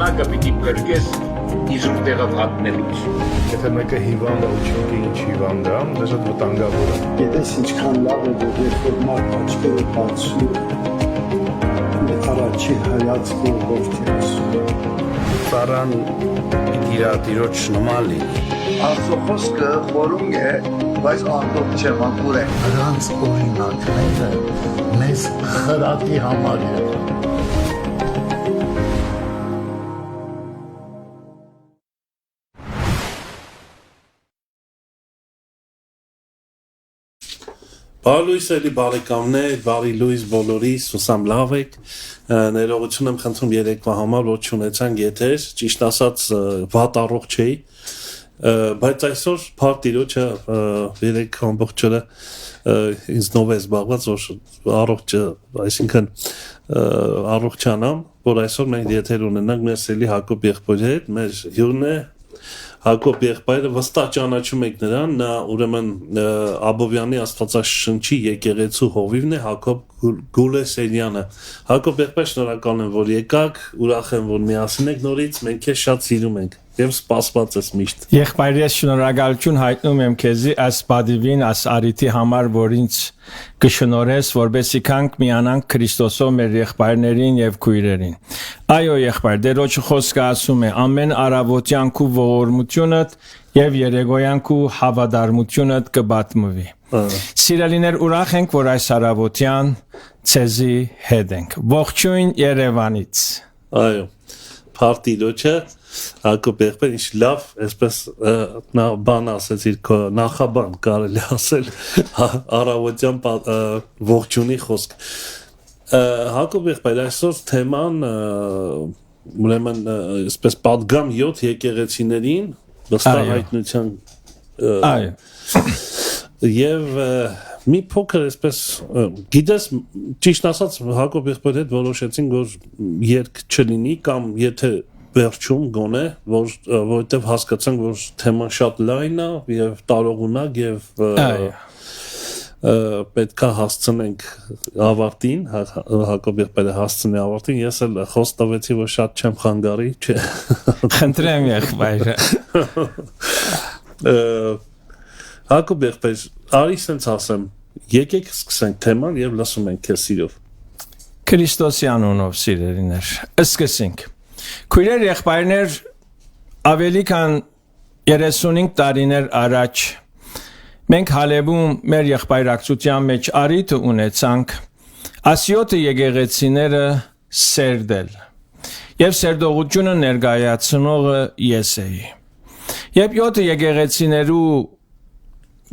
ժամանակը պիտի փրկես իզուր տեղով հատնելուց։ Եթե մեկը հիվանդ է ու չգիտի ինչ հիվանդ է, դա շատ վտանգավոր է։ Գիտես ինչքան լավ է, որ երբ որ մարդ աչքերը բացում, առաջի հայացքը ողջից։ Ծառան իր տիրոջ նման լինի։ Աստծո խոսքը խորհուրդ է, բայց անդոք չէ, մանկուր է։ Նրանց օրինակները մեզ խրատի համար է։ Բարի լույս էլի բարեկամներ, բարի լույս բոլորիս, հուսամ լավ եք, ներողություն եմ խնդրում երեկվա համար, որ չունեցանք եթեր, ճիշտ ասած վատ առողջ էի, բայց այսօր փառք Տիրոջը երեք ամբողջ օրը ինձ նով է զբաղված, որ առողջը, այսինքն առողջանամ, որ այսօր մենք եթեր ունենանք մեր սիրելի Հակոբ եղբայրի հետ, մեր հյուրն է Հակոբ եղբայրը վստահ ճանաչում եք նրան, նա ուրեմն Աբովյանի Աստվածաշնչի եկեղեցու հովիվն է Հակոբ Գուլեսերյանը։ Հակոբ եղբայր, շնորհակալ եմ, որ եկաք, ուրախ եմ, որ միասին եք նորից, մենք քեզ շատ սիրում ենք եւ սպասված ես միշտ։ Եղբայր, ես շնորհակալություն հայտնում եմ քեզի այս բադիվին, այս արիթի համար, որ ինձ կշնորհես, որբեսի կանք միանանք Քրիստոսով մեր եղբայրներին եւ քույրերին։ Այո, եղբայր, Տերոջը խոսքը ասում է. ամեն առավոտյան քու ողորմությունդ եւ երեկոյան քու հավատարմությունդ կբատմվի։ Սիրելիներ, ուրախ ենք, որ այս առավոտյան ցեզի հետ ենք։ Ողջույն Երևանից։ Այո, փառք Տիրոջը, Հակոբ եղբայր, ինչ լավ, այսպես նա բան ասեցիր, նախաբան կարելի ասել առավոտյան ողջունի խոսք։ Հակոբ եղբայր, այսօր թեման ուրեմն այսպես պատգամ 7 եկեղեցիներին վստահ հայտնության Այո։ Եվ մի փոքր այսպես գիտես ճիշտ ասած Հակոբ եղբայրի հետ որոշեցինք որ երկ չլինի կամ եթե վերջում գոնե որովհետև հասկացանք որ թեման շատ լայն է եւ տարողունակ եւ պետքա հասցնենք ավարտին Հակոբ եղբայրը հասցնի ավարտին ես էլ խոսք տվեցի որ շատ չեմ խանգարի չէ Խնդրեմ եղբայրը Հակոբ եղբայր արի սենց ասեմ եկեք սկսենք թեման եւ լսում ենք քեզ սիրով Քրիստոսի անունով սիրելիներ սկսենք Քույրեր եղբայրներ ավելի քան 35 տարիներ առաջ մենք Հալեբում մեր եղբայրակցության մեջ արիթը ունեցանք ասիոտը եկեղեցիները սերդել եւ սերդողությունը ներկայացնողը ես էի Երբ 7 եկեղեցիներու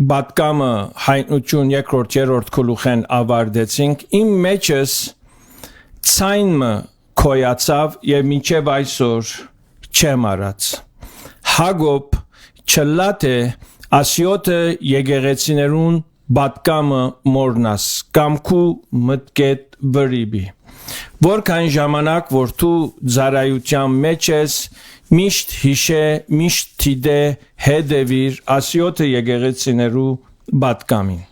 բատկամը հայտնություն երկրորդ երրորդ գլուխեն ավարտեցինք իմ մեջս ցայնը Քոյացավ եւ մինչեւ այսօր չեմ արած Հակոբ չլաթե ասիոտը եկեղեցիներուն բատկամը մորնաս կամքու մտկետ վրիբի որքան ժամանակ որ դու ծառայության մեջ ես միշտ հիշե միշտ թիդե հետևիր ասիոտը եկեղեցիներու բատկամին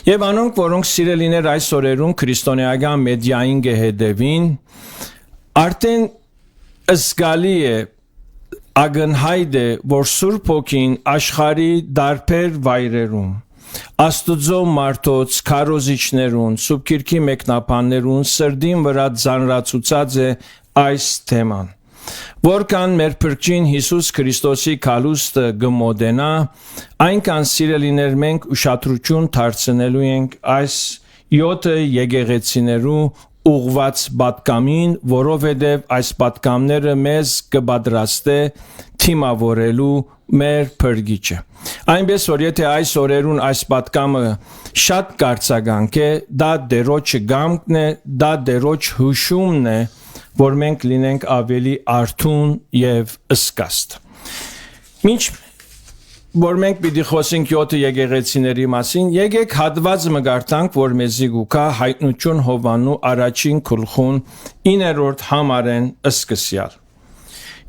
Եվ անոնք որոնք սիրելիներ այս օրերուն քրիստոնեական մեդիային գեհդևին Արդեն զգալի է ագնհայտ է, որ Սուրբ Հոգին աշխարհի դարբեր վայրերում, Աստուծո մարդոց, քարոզիչներուն, Սուրբ Քիրքի մեկնաբաններուն սրդին վրա ծանրացուցած է այս թեման։ Որքան մեր Փրկին Հիսուս Քրիստոսի կալուստը գմոդենա, այնքան սիրելիներ մենք ուշադրություն դարձնելու ենք այս 7 եկեղեցիներու ուղված պատկամին, որովհետև այս պատկամները մեզ կպատրաստե թիմավորելու մեր Փրկիչը։ Այնպես որ եթե այս օրերուն այս պատկամը շատ կարծականք է, դա Տերոջը գամքն է, դա Տերոջ հուշումն է, որ մենք լինենք ավելի արթուն եւ ըսկաստ։ Մինչ որ մենք պիտի խոսենք 7 եկեղեցիների մասին, եկեք հատվածը մգարտանք, որ մեզի գուկա հայտնություն Հովանու առաջին գլխուն 9-րդ համարեն սկսյալ։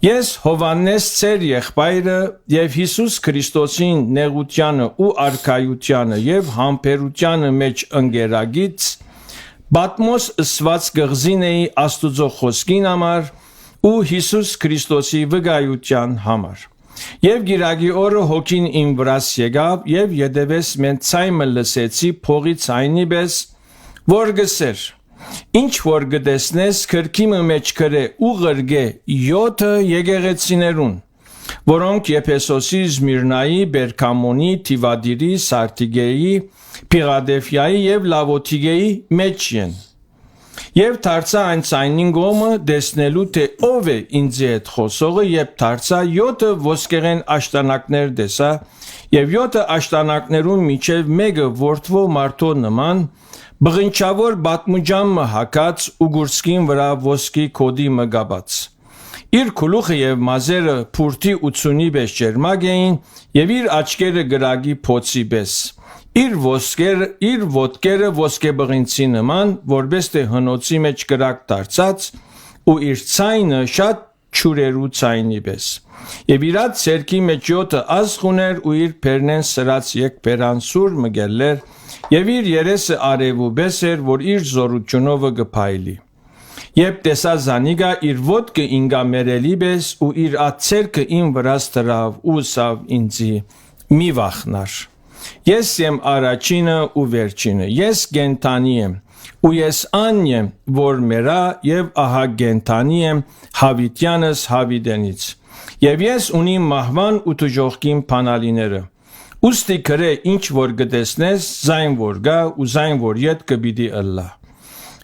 Ես Հովանես ծեր եղբայրը եւ Հիսուս Քրիստոսին նեղությանը ու արքայությանը եւ համբերությանը մեջ ընկերագից Պատմոս ըսված գղզին էի Աստուծո խոսքին համար ու Հիսուս Քրիստոսի վկայության համար։ Եվ գիրագի օրը հոգին իմ վրաս եկավ եւ յետևես մեն ցայմը լսեցի փողի ցայնի պես, որ գսեր. ինչ որ գտեսնես քրքիմը մեջ քրե ու ղրգե 7 եկեղեցիներուն, որոնք Եփեսոսի, Զմիրնայի, Բերգամոնի, Թիվադիրի, Սարտիգեի, Փիղադելֆիայի եւ Լավոթիգեի մեջ են։ Եվ դարձա այն ցայնին գոմը դեսնելու թե ով է ինձ հետ խոսողը, եւ դարձա 7 ոսկեղեն աշտանակներ դեսա, եւ 7 աշտանակներուն միջև մեկը որդվո մարդո նման բղնչավոր բատմուջամը հակած ու գուրսկին վրա ոսկի կոդի մգաբած։ Իր քուլուխը եւ մազերը փուրթի 80-ի պես ջերմակ էին եւ իր աչքերը գրագի փոցի պես։ Իր ոտքերը ոսկե բղինցի նման, որպես թե հնոցի մեջ գրակ դարձած, ու իր ցայնը շատ չուրերու ցայնի պես։ Եվ իր ցերքի մեջ 7 ազգ ուներ ու իր բերնեն սրած եկբերան սուր մգելներ, եւ իր երեսը արևու պես էր, որ իր զորությունով գփայլի։ Եբ տեսա զանիգա իր ոտքը ինգա մերելի պես ու իր ացերքը իմ վրաս դրավ ու սավ ինձի մի վախնար։ Ես եմ առաջինը ու վերջինը, ես գենտանի եմ, ու ես ան եմ, որ մերա եւ ահա գենտանի եմ Հավիտյանս Հավիդենից։ Եվ ես ունիմ մահվան ու թժողքին փանալիները։ Ուստի քրե ինչ որ գտեսնես, զայն որ գա ու զայն որ յետ կբիդի ըլլա։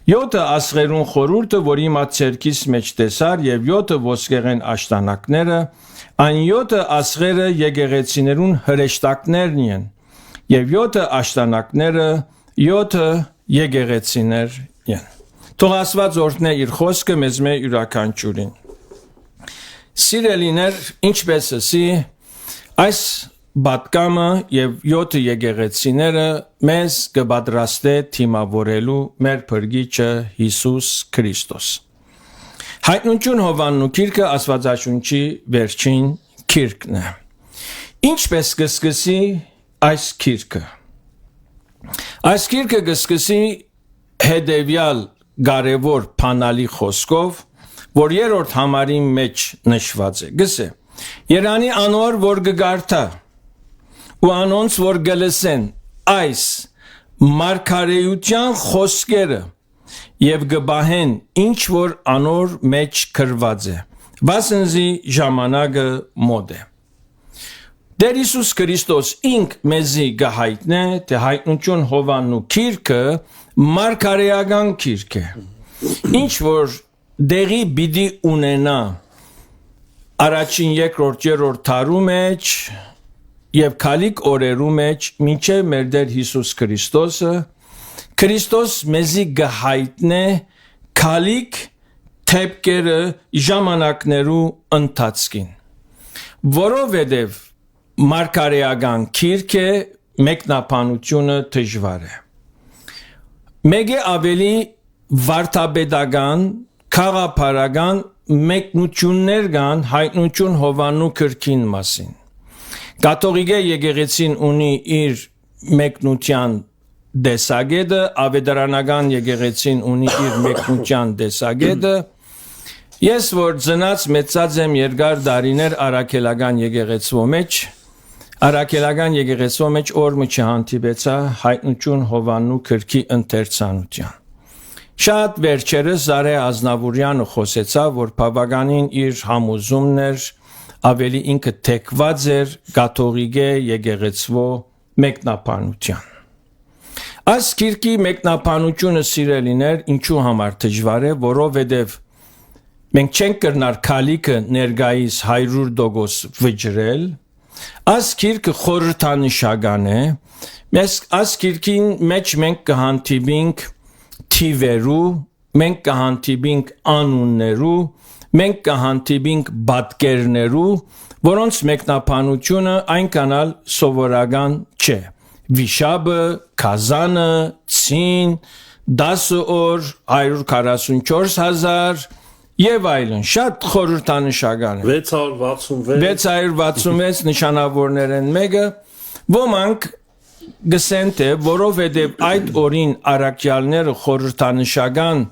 7 ասղերուն խորուրդը, որ իմ ացերքիս մեջ տեսար եւ 7 ոսկեղեն աշտանակները, այն 7 ասղերը եկեղեցիներուն հրեշտակներն են, եւ 7 աշտանակները 7 եկեղեցիներ են։ Թող Աստված օրհնե իր խոսքը մեզ մե յուրաքանչյուրին։ Սիրելիներ, ինչպես ասի, այս բատկամը եւ 7 եկեղեցիները մեզ կպատրաստե թիմավորելու մեր փրկիչը Հիսուս Քրիստոս։ Հայտնություն Հովաննու գիրքը Աստվածաշունչի վերջին գիրքն է։ Ինչպես կսկսի այս գիրքը։ Այս գիրքը կսկսի հետևյալ կարևոր բանալի խոսքով, որ երրորդ համարի մեջ նշված է։ Գսե. Երանի անոր որ կգարթա ու անոնց որ գլսեն այս մարգարեության խոսքերը եւ գբահեն ինչ որ անոր մեջ գրված է, վասնզի ժամանակը մոտ է։ Դեր Հիսուս Քրիստոս ինք մեզի գահայտնե, թե հայտնություն Հովաննու գիրքը մարգարեական գիրք է։ Ինչ որ դեղի բիդի ունենա առաջին երկրորդ երրորդ դարու մեջ եւ քալիք օրերու մեջ մինչեւ մեր Տեր Հիսուս Քրիստոսը Քրիստոս մեզի գահայտնե քալիք թեփկերը ժամանակներու ընթացքին, որովհետեւ մարգարեական գիրք է, մեկնաբանությունը դժվար է։ Մեկ է ավելի վարդապետական, քաղաքապարական մեկնություններ կան հայտնություն Հովաննու գրքին մասին։ Կաթողիկե եկեղեցին ունի իր մեկնության դեսագետը, ավետարանական եկեղեցին ունի իր մեկնության դեսագետը։ Ես որ ծնած մեծած եմ երկար դարիներ արաքելական եկեղեցու մեջ, օրը չհանդիպեցա հայտնություն Հովաննու գրքի ընթերցանության։ Շատ վերջերս Զարե Ազնավուրյանը խոսեցավ, որ բավականին իր համոզումն էր, ավելի ինքը թեքված էր կաթողիկե եկեղեցու մեկնաբանության։ Այս գիրքի մեկնաբանությունը սիրելիներ ինչու համար դժվար է, որովհետև մենք չենք կրնար քալիքը ներգայիս 100% վճռել։ Այս գիրքը խորհրդանշական է։ Մենք այս գիրքին մեջ մենք կհանդիպենք թիվերու, մենք կհանդիպենք անուններու, մենք կհանդիպենք բատկերներու, որոնց մեկնաբանությունը այնքանալ սովորական չէ։ Վիշաբը, Քազանը, Ցին, 10 օր, 144,000 եւ այլն, շատ խորհրդանշական է։ 666 նշանավորներ են մեկը, ոմանք գսեն թե որովհետև այդ օրին առաքյալները խորհրդանշական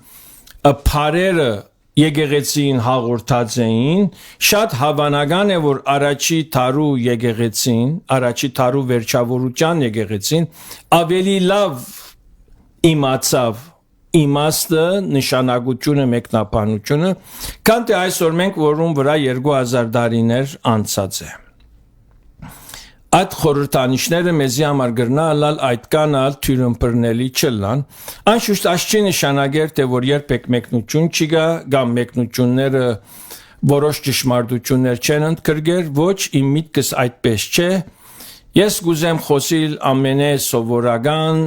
փարերը եկեղեցին հաղորդած էին, շատ հավանական է, որ առաջի թարու եկեղեցին, առաջի թարու վերջավորության եկեղեցին ավելի լավ իմացավ իմաստը, նշանակությունը, մեկնաբանությունը, քան թե այսօր մենք, որում վրա 2000 տարիներ անցած է։ Այդ խորհրդանիշները մեզի համար գրնալալ այդ կանալ թյուրըմբռնելի չլան, անշուշտ այս չի նշանակեր, թե որ երբեք մեկնություն չի գա, կամ մեկնությունները որոշ ճշմարտություններ չեն ընդգրկեր, ոչ իմ միտքս այդպես չէ, ես գուզեմ խոսիլ ամենե սովորական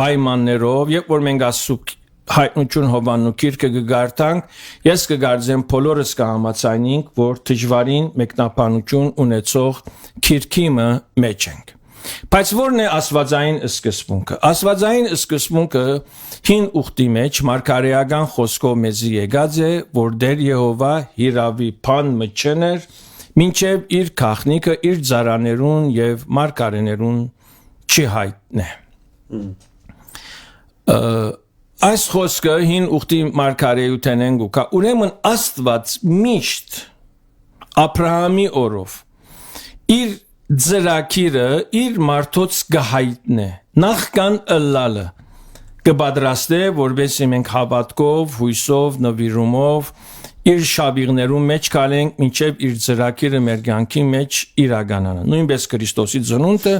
պայմաններով, երբ որ մենք ասում հայտնություն Հովաննու գիրքը կգարտանք, ես կգարձեմ բոլորս կհամաձայնենք, որ դժվարին մեկնաբանություն ունեցող գիրքիմը մեջ ենք։ Բայց ո՞րն է աստվածային սկզբունքը։ Աստվածային սկզբունքը հին ուխտի մեջ մարգարեական խոսքով մեզի եկած է, որ Տեր Եհովա հիրավի բան մչներ, մինչև իր քաղաքնիկը իր ծառաներուն եւ մարգարեներուն չի հայտնե։ Այս խոսքը հին ուխտի մարգարեութեն են գուկա, ուրեմն Աստված միշտ Աբրահամի օրով իր ծրագիրը իր մարդոց կհայտնե, նախքան ըլլալը կպատրաստե, որովհետեւ մենք հավատքով, հույսով, նվիրումով իր շաբիղներում մեջ կալենք, մինչև իր ծրագիրը մեր կյանքի մեջ իրականանա։ Նույնպես Քրիստոսի ծնունդը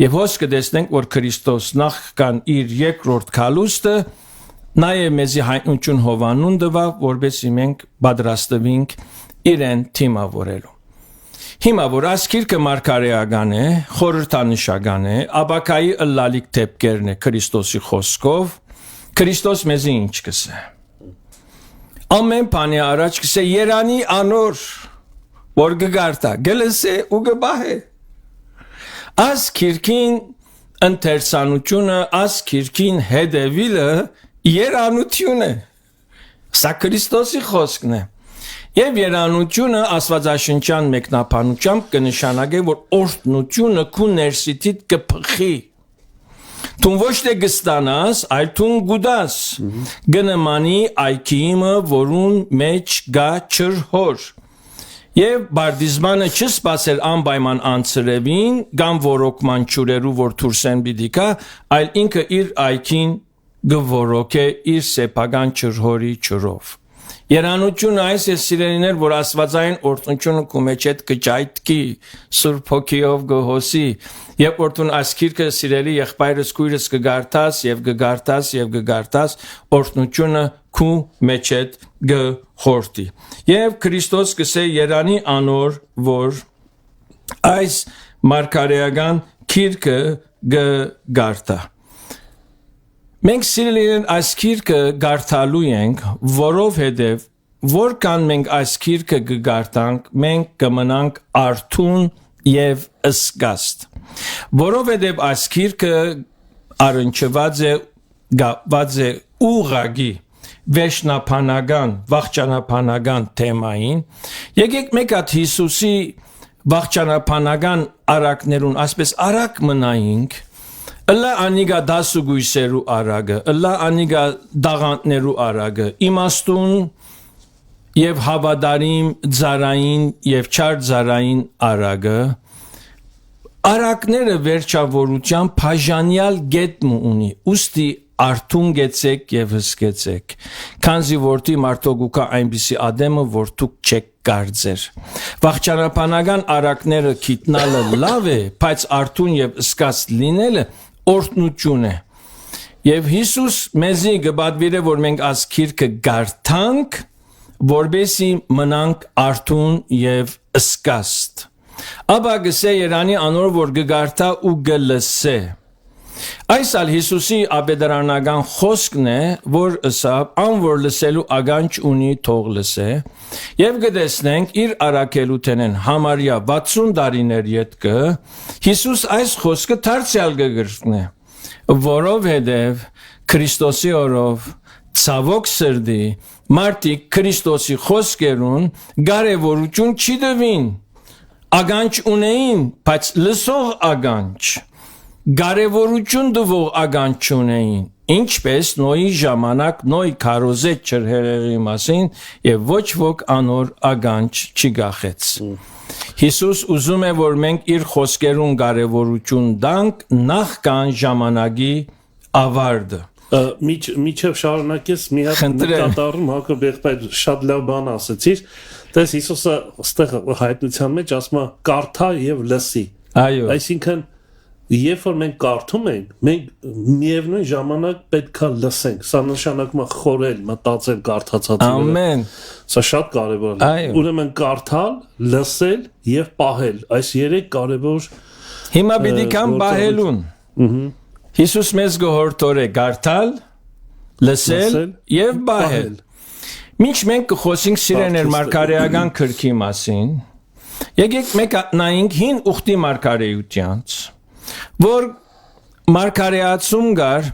եւ հոս կտեսնենք, որ Քրիստոս նախքան իր երկրորդ քալուստը Նաև մեզի հայտնություն Հովաննուն տվավ, որպեսզի մենք պատրաստվենք իրեն թիմավորելու։ Հիմա որ այս գիրքը մարգարեական է, խորհրդանշական է, Աբակայի ըլլալիք դեպքերն է Քրիստոսի խոսքով, Քրիստոս մեզի ինչ կսե։ Ամեն բանի առաջ կսե Երանի անոր, որ կգարտա, գլսե ու կբահե։ Այս գիրքին ընթերցանությունը, այս գիրքին հետևելը Երանություն է, սա Քրիստոսի խոսքն է, և երանությունը աստվածաշնչյան մեկնաբանությամբ կնշանակե, որ օրհնությունը քու ներսիթիդ կփխի, թուն ոչ թե կստանաս, այլ թուն գուդաս, գնմանի այքիմը, որուն մեջ գա չրհոր, և բարդիզմանը չսպասել անպայման անցրևին, կամ որոքման չուրերու, որ թուրսեն բիդիկա, այլ ինքը իր այքին գվորոք է իր սեպական չրհորի չրով։ Երանությունը այս է սիրելիներ, որ աստվածային օրհնությունը քու մեջ հետ կճայթքի, Սուրբ Հոգիով գհոսի, երբ որ դու այս գիրքը սիրելի եղբայրս քույրս կգարտաս եւ կգարտաս եւ կգարտաս, օրհնությունը քու մեջ հետ գհորտի։ Եվ Քրիստոս կսե Երանի անոր, որ այս մարգարեական գիրքը կգարտա։ Մենք սիրելիներ այս գիրքը գարտալու ենք, որովհետև որքան մենք այս գիրքը կգարտանք, մենք կմնանք արթուն եւ ըսկաստ։ Որովհետև այս գիրքը առնչված է գապված է ուղղակի վերջնապանական, վախճանապանական թեմային։ Եկեք մեկ հատ Հիսուսի վախճանապանական արակներուն, ասպես արակ մնայինք, Ըլլա անիգա դասուգույսերու արագը, ըլլա անիգա դաղանտներու արագը, իմաստուն և հավադարիմ ձարային և չար ձարային արագը, արակները վերջավորության բաժանյալ գետմ ունի, ուստի արթուն գեցեք և հսկեցեք, քանզի որտի մարդոգուկա այնպիսի ադեմը, որ դուք չեք կարծեր։ Վախճանապանական արակները գիտնալը լավ է, բայց արթուն և ըսկաստ լինելը օրհնություն է։ Եվ Հիսուս մեզի կպատվիրե, որ մենք այս գիրքը գարտանք, որպեսզի մնանք արթուն և ըսկաստ։ Ապա գսե Երանի անոր, որ կգարտա ու կլսե։ Այս ալ Հիսուսի աբեդարանական խոսքն է, որ ըսավ, ան որ լսելու ագանջ ունի թող լսե, և կտեսնենք իր առաքելութենեն համարյա 60 տարիներ ետքը, Հիսուս այս խոսքը դարձյալ կգրտնե, որովհետև Քրիստոսի օրով ցավոք սրտի մարդիկ Քրիստոսի խոսքերուն կարևորություն չի տվին, ագանջ ունեին, բայց լսող ագանջ, կարևորություն տվող ագանջ չունեին, ինչպես Նոյի ժամանակ Նոյ քարոզեց ջրհեղեղի մասին եւ ոչ ոք անոր ագանջ չգախեց։ Հիսուս ուզում է, որ մենք իր խոսքերուն կարևորություն տանք նախքան ժամանակի ավարտը։ Միջև շարունակես մի հատ նկատառում Հակոբ եղբայր շատ լավ բան ասեցիր, դες Հիսուսը այստեղ հայտնության մեջ ասում է կարդա եւ լսի։ Այո։ Այսինքն երբ որ մենք կարդում ենք, մենք միևնույն ժամանակ պետքա լսենք։ Սա նշանակում է խորել, մտածել կարդացածի վրա։ Ամեն։ Սա շատ կարևոր է։ Ուրեմն կարդալ, լսել եւ պահել։ Այս երեք կարևոր Հիմա պիտի կան պահելուն։ Հիսուս մեզ գորտորե կարդալ, լսել եւ պահել։ Մինչ մենք կխոսենք սիրեներ մարգարեական քրքի մասին, եկեք մենք նայենք հին ուխտի մարգարեությանց, որ մարգարեացում կար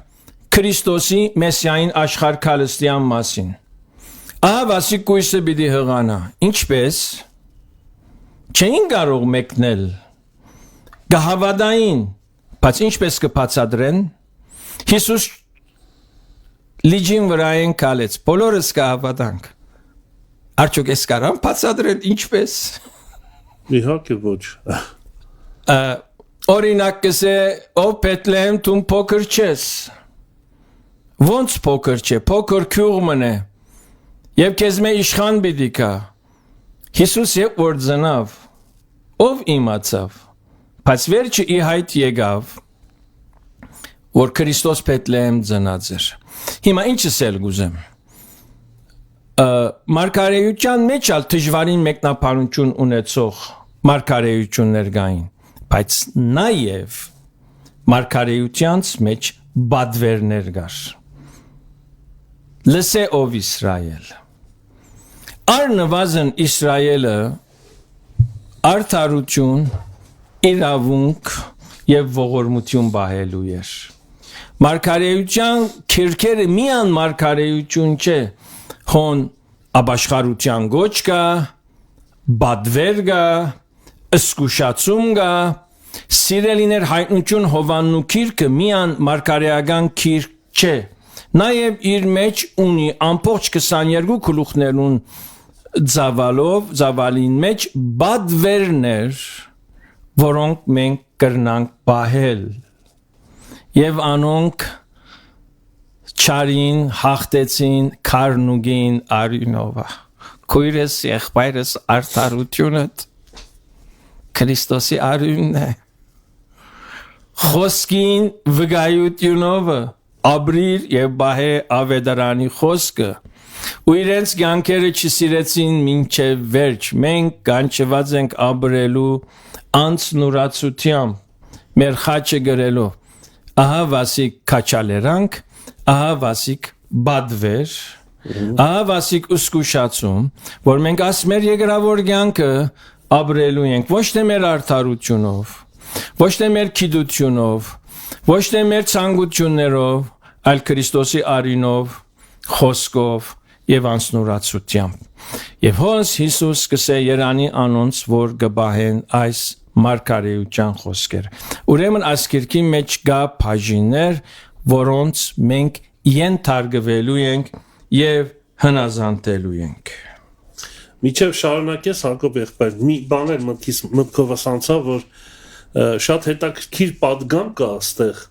Քրիստոսի մեսիային աշխարհքալստյան մասին։ Ահա վասիկ կույսը պիտի հղանա, ինչպես չէին կարող մեկնել գահավադային, բայց ինչպես կբացատրեն, Հիսուս լիջին վրային կալեց, բոլորս կհավատանք։ Արդյոք ես կարամ բացատրել ինչպես։ Իհարկե ոչ։ Օրինակ կսե, ով Բեթլեհեմ դու փոքր չես։ Ոնց փոքր չէ, փոքր քյուղմն է։ Եվ քեզ մե իշխան պիտի կա։ Հիսուս երբ որ ծնավ, ով իմացավ, բայց վերջը ի հայտ եկավ, որ Քրիստոս Բեթլեհեմ ծնած էր։ Հիմա ինչս էլ գուզեմ։ Մարգարեության մեջ ալ դժվարին մեկնաբանություն ունեցող մարգարեություններ կային, բայց նաև մարգարեությանց մեջ բադվերներ կար։ Լսե ով Իսրայել։ Առնվազն Իսրայելը արդարություն, իրավունք եւ ողորմություն բահելու էր։ Մարգարեության քերքերը միան մարգարեություն չէ, հոն աբաշխարության գոչ կա, բադվեր կա, ըսկուշացում կա, սիրելիներ հայտնություն Հովաննու քիրքը միան մարգարեական քիրք չէ, նաև իր մեջ ունի ամբողջ 22 գլուխներուն ծավալին մեջ բադվերներ, որոնք մենք կրնանք պահել եւ անոնք չարին հաղթեցին քարնուգին արյունովը քույրս եղբայրս արդարությունը Քրիստոսի արյունն է խոսքին վգայությունովը ապրիր եւ բահե ավետարանի խոսքը ու իրենց կյանքերը չսիրեցին մինչև վերջ մենք կանչված ենք ապրելու անցնուրացությամբ մեր խաչը գրելով ահա վասիկ քաչալերանք ահա վասիկ բադվեր ահա վասիկ ուսկուշացում որ մենք ասմեր եգրավոր կյանքը ապրելու ենք ոչ թե մեր արդարությունով ոչ թե մեր քիդությունով ոչ թե մեր ցանկություններով այլ Քրիստոսի արյունով խոսքով եւ անցնուրացությամբ եւ հոս Հիսուս կսե Երանի անոնց որ գբահեն այս մարգարեության խոսքեր ուրեմն այս քիրքի մեջ կա բաժիններ որոնց մենք ենթարկվելու ենք եւ հնազանդելու ենք Միջև շարունակես Հակոբ եղբայր մի բան էր մտքովս անցավ որ շատ հետաքրքիր պատգամ կա այստեղ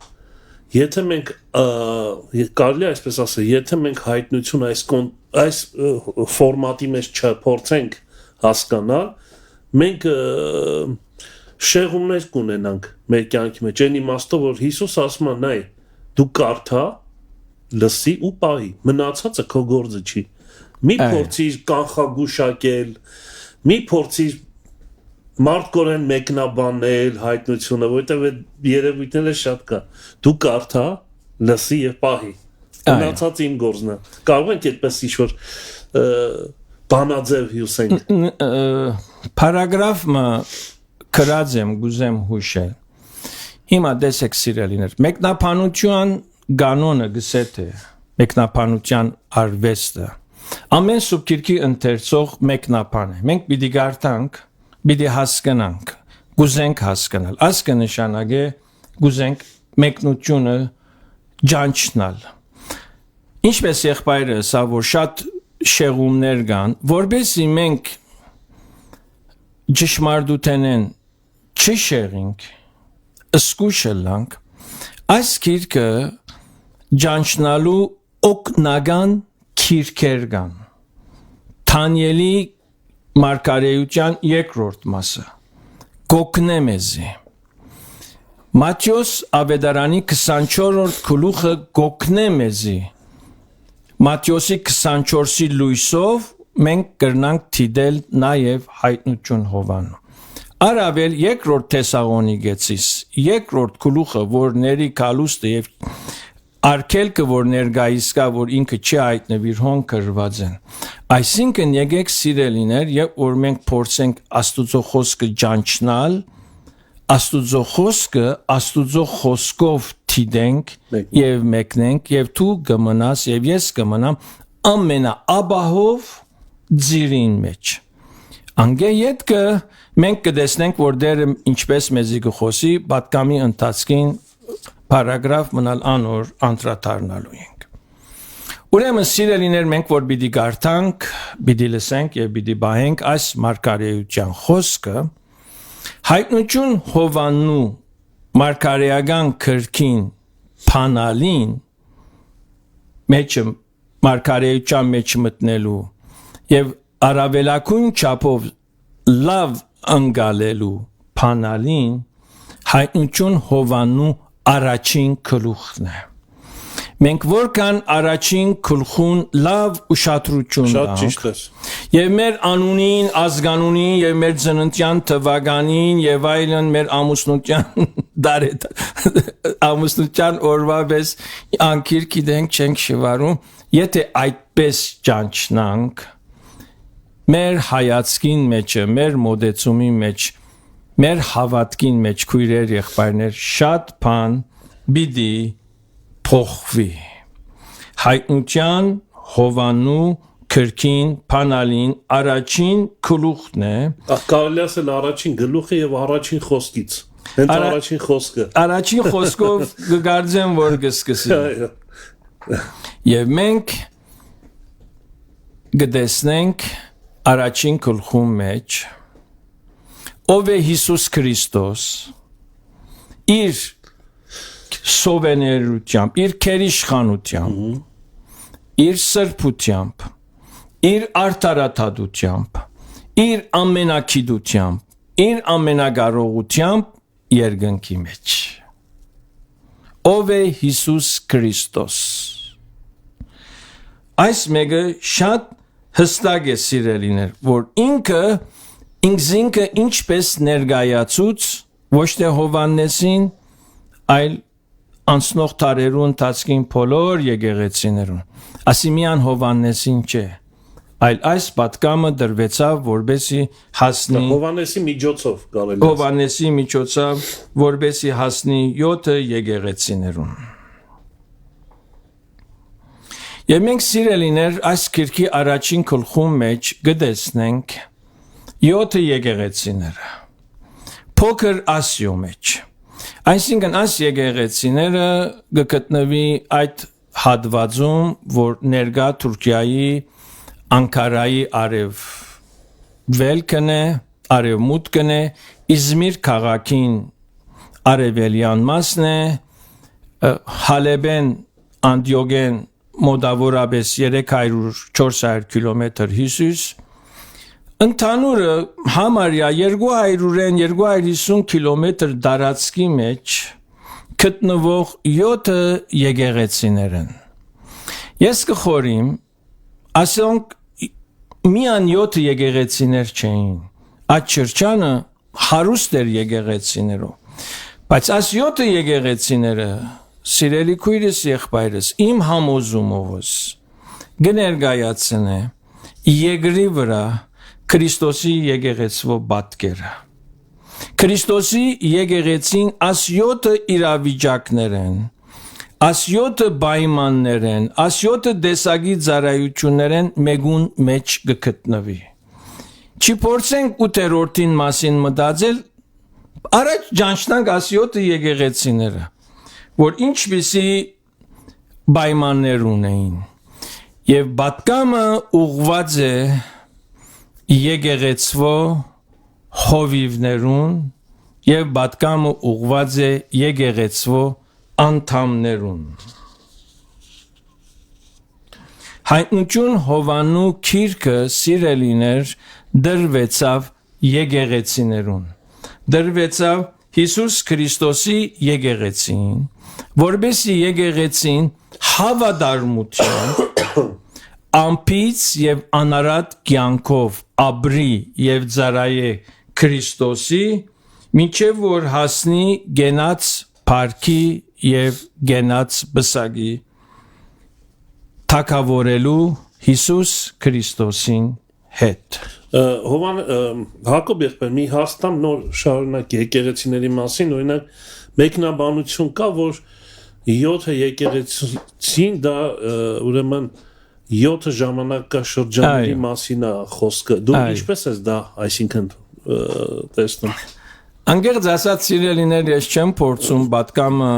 եթե մենք կարելի այսպես ասել եթե մենք հայտնություն այս ֆորմատի մեջ չփորձենք հասկանալ մենք շեղումներ կունենանք մեր կյանքի մեջ այն իմաստով որ Հիսուս ասում է նայ դու կարդա լսի ու պահի մնացածը քո գործը չի մի փորձիր կանխագուշակել մի փորձիր մարդկորեն մեկնաբանել հայտնությունը որտեղ երևույթները շատ կա դու կարդա լսի եւ պահի մնացած իմ գործն է կարող ենք այդպես ինչ-որ բանաձև հյուսենք Պարագրաֆը գրած եմ գուզեմ հուշել հիմա դեսեք սիրելիներ մեկնաբանության կանոնը գսե թե մեկնաբանության արվեստը ամեն սուբկիրքի ընթերցող մեկնաբան է մենք պիտի գարտանք պիտի հասկանանք գուզենք հասկանալ այս կնշանակե գուզենք մեկնությունը ջանչնալ։ Ինչպես եղբայրը սա որ շատ շեղումներ կան, որբեսի մենք ճշմարտութենեն չշեղինք, ըսկուշը լանք, այս քիրքը ջանչնալու օգնական քիրքեր կան։ Թանիելի մարգարեության երկրորդ մասը գոկնե մեզի Մատթեոս Ավետարանի 24-րդ գլուխը գոկնե մեզի Մատթեոսի 24-ի լույսով մենք կրնանք թիդել նաև հայտնություն Հովանու Արավել երկրորդ Թեսաղոնիկեցիս երկրորդ գլուխը որ ների կալուստը եւ արկելքը որ ներգայիս կա որ ինքը չի հայտնվի հոն կրված են այսինքն եկեք սիրելիներ եւ որ մենք փորձենք Աստուծո խոսքը ջանչնալ Աստուծո խոսքը Աստուծո խոսքով թիդենք եւ մեկնենք եւ դու կմնաս եւ ես կմնամ ամենաաբահով ձիրին մեջ անգե յետքը մենք կտեսնենք որ դերը ինչպես մեզի կխոսի պատկամի ընթացքին Paragraf մնալ անոր անդրադառնալու ենք։ Ուրեմն սիրելիներ մենք որ պիտի գարտանք, պիտի լսենք եւ պիտի բահենք այս մարգարեության խոսքը հայտնություն Հովանու մարգարեական քրքին փանալին մեջը մարգարեության մեջ մտնելու եւ արավելակուն չափով լավ ընկալելու փանալին հայտնություն Հովանու Առաջին գլուխն է։ Մենք որքան առաջին գլխուն լավ ուշադրություն տանք։ Եվ մեր անունին, ազգանունին եւ մեր ծննդյան թվականին եւ այլն մեր ամուսնության օրվա պես անկիր գիտենք չենք շվարում, եթե այդպես ճանչնանք մեր հայացքին մեջը, մեր մոդեցումի մեջ մեր հավատքին մեջ քույրեր եղբայրներ շատ բան բիդի փոխվի հայտնության Հովանու քրքին փանալին առաջին գլուխն է կարելի ասել առաջին գլուխը եւ առաջին խոսքից հենց առաջին խոսքը առաջին խոսքով կգարձեմ որ կսկսի եւ մենք գտեսնենք առաջին գլխում մեջ Ով է Հիսուս Քրիստոս իր սովեներությամբ, իր քերիշխանությամբ, իր սրբությամբ, իր արդարադատությամբ, իր ամենակիդությամբ, իր ամենագարողությամբ երկնքի մեջ։ Ով է Հիսուս Քրիստոս։ Այս մեկը շատ հստակ է սիրելիներ, որ ինքը ինքը ինչպես ներգայացուց ոչ թե Հովաննեսին, այլ անցնող տարերու ընթացքին բոլոր եկեղեցիներուն։ Ասիմիան Հովաննեսին չէ, այլ այս պատկամը դրվեցավ որբեսի հասնի Հովաննեսի միջոցով կարելի Հովաննեսի միջոցով որբեսի հասնի 7 եկեղեցիներուն։ Եվ մենք սիրելիներ այս քիրքի առաջին գլխում մեջ գտեսնենք 7 եկեղեցիները փոքր Ասիո մեջ այսինքն այս եկեղեցիները գտնվի այդ հատվածում որ ներկա Թուրքիայի Անկարայի արև վելքն է արևմուտքն է Իզմիր քաղաքին արևելյան մասն է Հալեբեն Անդիոգեն մոտավորապես 300-400 կիլոմետր հյուսիս Ընդհանուրը համարյա 200-250 կիլոմետր տարածքի մեջ գտնվող 7 եկեղեցիներ են։ Ես կխորիմ, ասենք միան 7 եկեղեցիներ չէին։ Այդ շրջանը հարուստ էր եկեղեցիներով։ Բայց այս 7 եկեղեցիները սիրելի քույրս եղբայրս իմ համոզումովս կներկայացնե երկրի վրա Քրիստոսի եկեղեցվո պատկերը։ Քրիստոսի եկեղեցին աս 7 իրավիճակներ են, աս 7 պայմաններ են, աս 7 տեսակի ծառայություններ են մեկուն մեջ գտնվի։ Չփորձենք 8-րդին մասին մտածել, առաջ ճանչնանք աս 7 եկեղեցիները, որ ինչպիսի պայմաններ ունեին եւ պատկամը ուղված է եկեղեցվո հովիվներուն եւ պատկամը ուղված է եկեղեցվո անդամներուն հայտնություն Հովանու քիրքը սիրելիներ դրվեցավ եկեղեցիներուն դրվեցավ Հիսուս Քրիստոսի եկեղեցին որբեսի եկեղեցին հավատարմությամբ ամփից եւ անարատ կյանքով ապրի եւ ծառայե Քրիստոսի մինչեւ որ հասնի գենաց փառքի եւ գենաց բսագի թակավորելու Հիսուս Քրիստոսին հետ Հովան Հակոբ եղբայր մի հաստամ նոր շարունակ եկեղեցիների մասին օրինակ մեկնաբանություն կա որ 7 եկեղեցին դա ուրեմն 7 ժամանակաշրջանների մասին է խոսքը դու ինչպես ես դա այսինքն տեսնում Անկեղծ ասած սիրելիներ ես չեմ փորձում պատկամը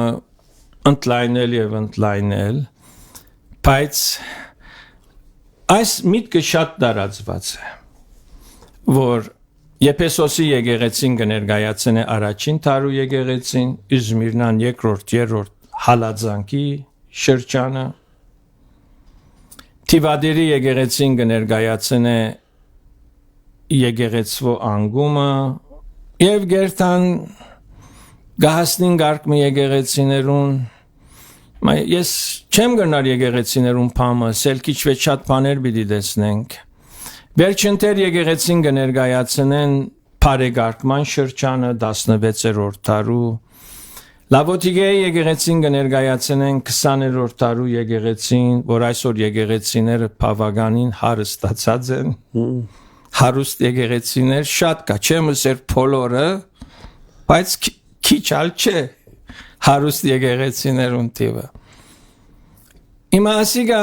ընդլայնել եւ ընդլայնել բայց այս միտքը շատ տարածված է որ Եփեսոսի եկեղեցին կներկայացնե առաջին տարու եկեղեցին Իզմիրնան երկրորդ երրորդ հալածանքի շրջանը Տիվադերի եկեղեցին կներկայացնե եկեղեցվո անգումը եւ գերտան գահստին գարկմի եկեղեցիներուն ես չեմ գնար եկեղեցիներուն փամը սելքիչ վեճ շատ բաներ պիտի տեսնենք Վերջինտեր եկեղեցին կներկայացնեն Փարեգարկման շրջանը 16-րդ տարու Լավոթիգեի եկեղեցին կներկայացնեն 20-րդ տարու եկեղեցին, որ այսօր եկեղեցիները բավականին հարստացած են հարուստ եկեղեցիներ շատ կա չեմ ասեր բոլորը բայց քիչ ալ չէ հարուստ եկեղեցիներուն տիվը Հիմա ասիգա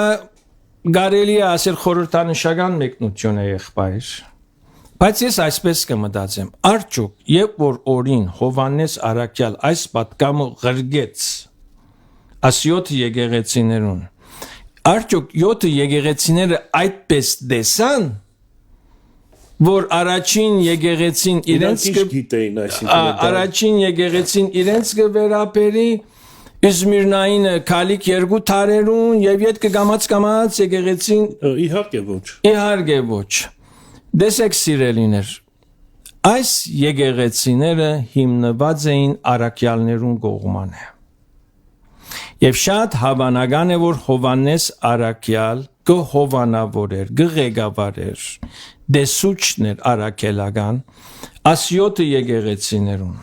Գարելի է ասել խորհրդանշական մեկնություն է եղբայր Բայց ես այսպես կմտածեմ արդյոք երբ որ օրին Հովանես Արաքյալ այս պատկամը ղրգեց ասյոթ եկեղեցիներուն արդյոք 7 եկեղեցիները այդպես տեսան որ առաջին եկեղեցին իրենց գիտեին այսինքն առաջին եկեղեցին իրենց կվերապերի Իզմիրնայինը քալիք երկու տարերուն եւ իդ կգամած եկեղեցին իհարկե ոչ դեսեք սիրելիներ այս եկեղեցիները հիմնված էին արաքյալներուն կողմանը եւ շատ հավանական է որ Հովանես Արաքյալ կհովանավորեր կղեկավարեր դեսուչներ արաքելական ասյոթ եկեղեցիներուն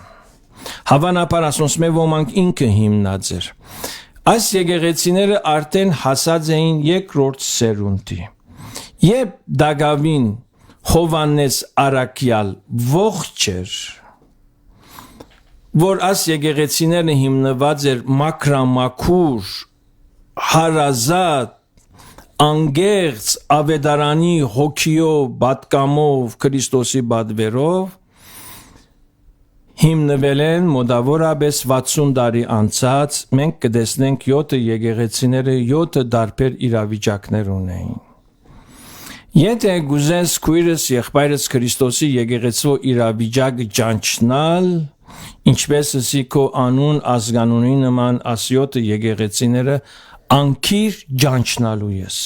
Հավանաբար ասոնց մե ոմանք ինքը հիմնած էր Այս եկեղեցիները արդեն հասած էին երկրորդ սերունդի Երբ Դագավին Հովանես Արաքյալ ողջ էր որ այս եկեղեցիները հիմնված էր մաքրամաքուր հարազատ անգերց ավետարանի հոգիով պատկամով Քրիստոսի պատվերով Հիմնվել են մոտավորապես 60 տարի անցած, մենք կտեսնենք 7 եկեղեցիները 7 տարբեր իրավիճակներ ունեին։ Եթե գուզես քույրս եղբայրս Քրիստոսի եկեղեցու իրավիճակը ճանչնալ, ինչպես ասի քո անուն ազգանունի նման աս 7 եկեղեցիները անկիր ճանչնալու ես։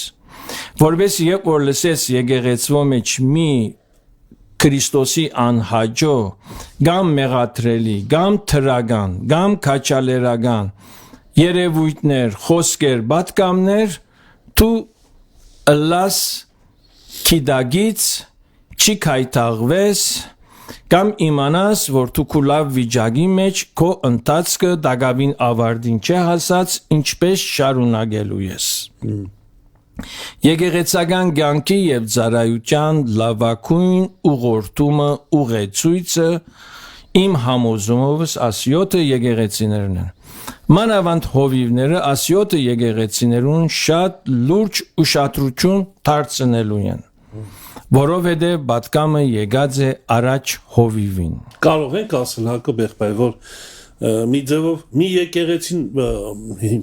Որպես երբ որ լսես եկեղեցու մեջ մի Քրիստոսի անհաջո, գամ մեղատրելի, գամ թրական, գամ քաչալերական, երևույթներ, խոսքեր, պատկամներ, դու ըլլաս քիդագից, չի քայթաղվես, կամ իմանաս, որ դու քո լավ վիճակի մեջ քո ընթացքը դակավին ավարտին չէ հասած, ինչպես շարունակելու ես։ Եկեղեցական կյանքի եւ ծառայության լավագույն ուղղորդումը ուղեցույցը իմ համոզումովս աս 7 եկեղեցիներն են։ Մանավանդ հովիվները աս 7 եկեղեցիներուն շատ լուրջ ուշադրություն դարձնելու են, որովհետեւ պատկամը եկած է առաջ հովիվին։ Կարող ենք ասել Հակոբ եղբայր, որ մի ձևով մի եկեղեցին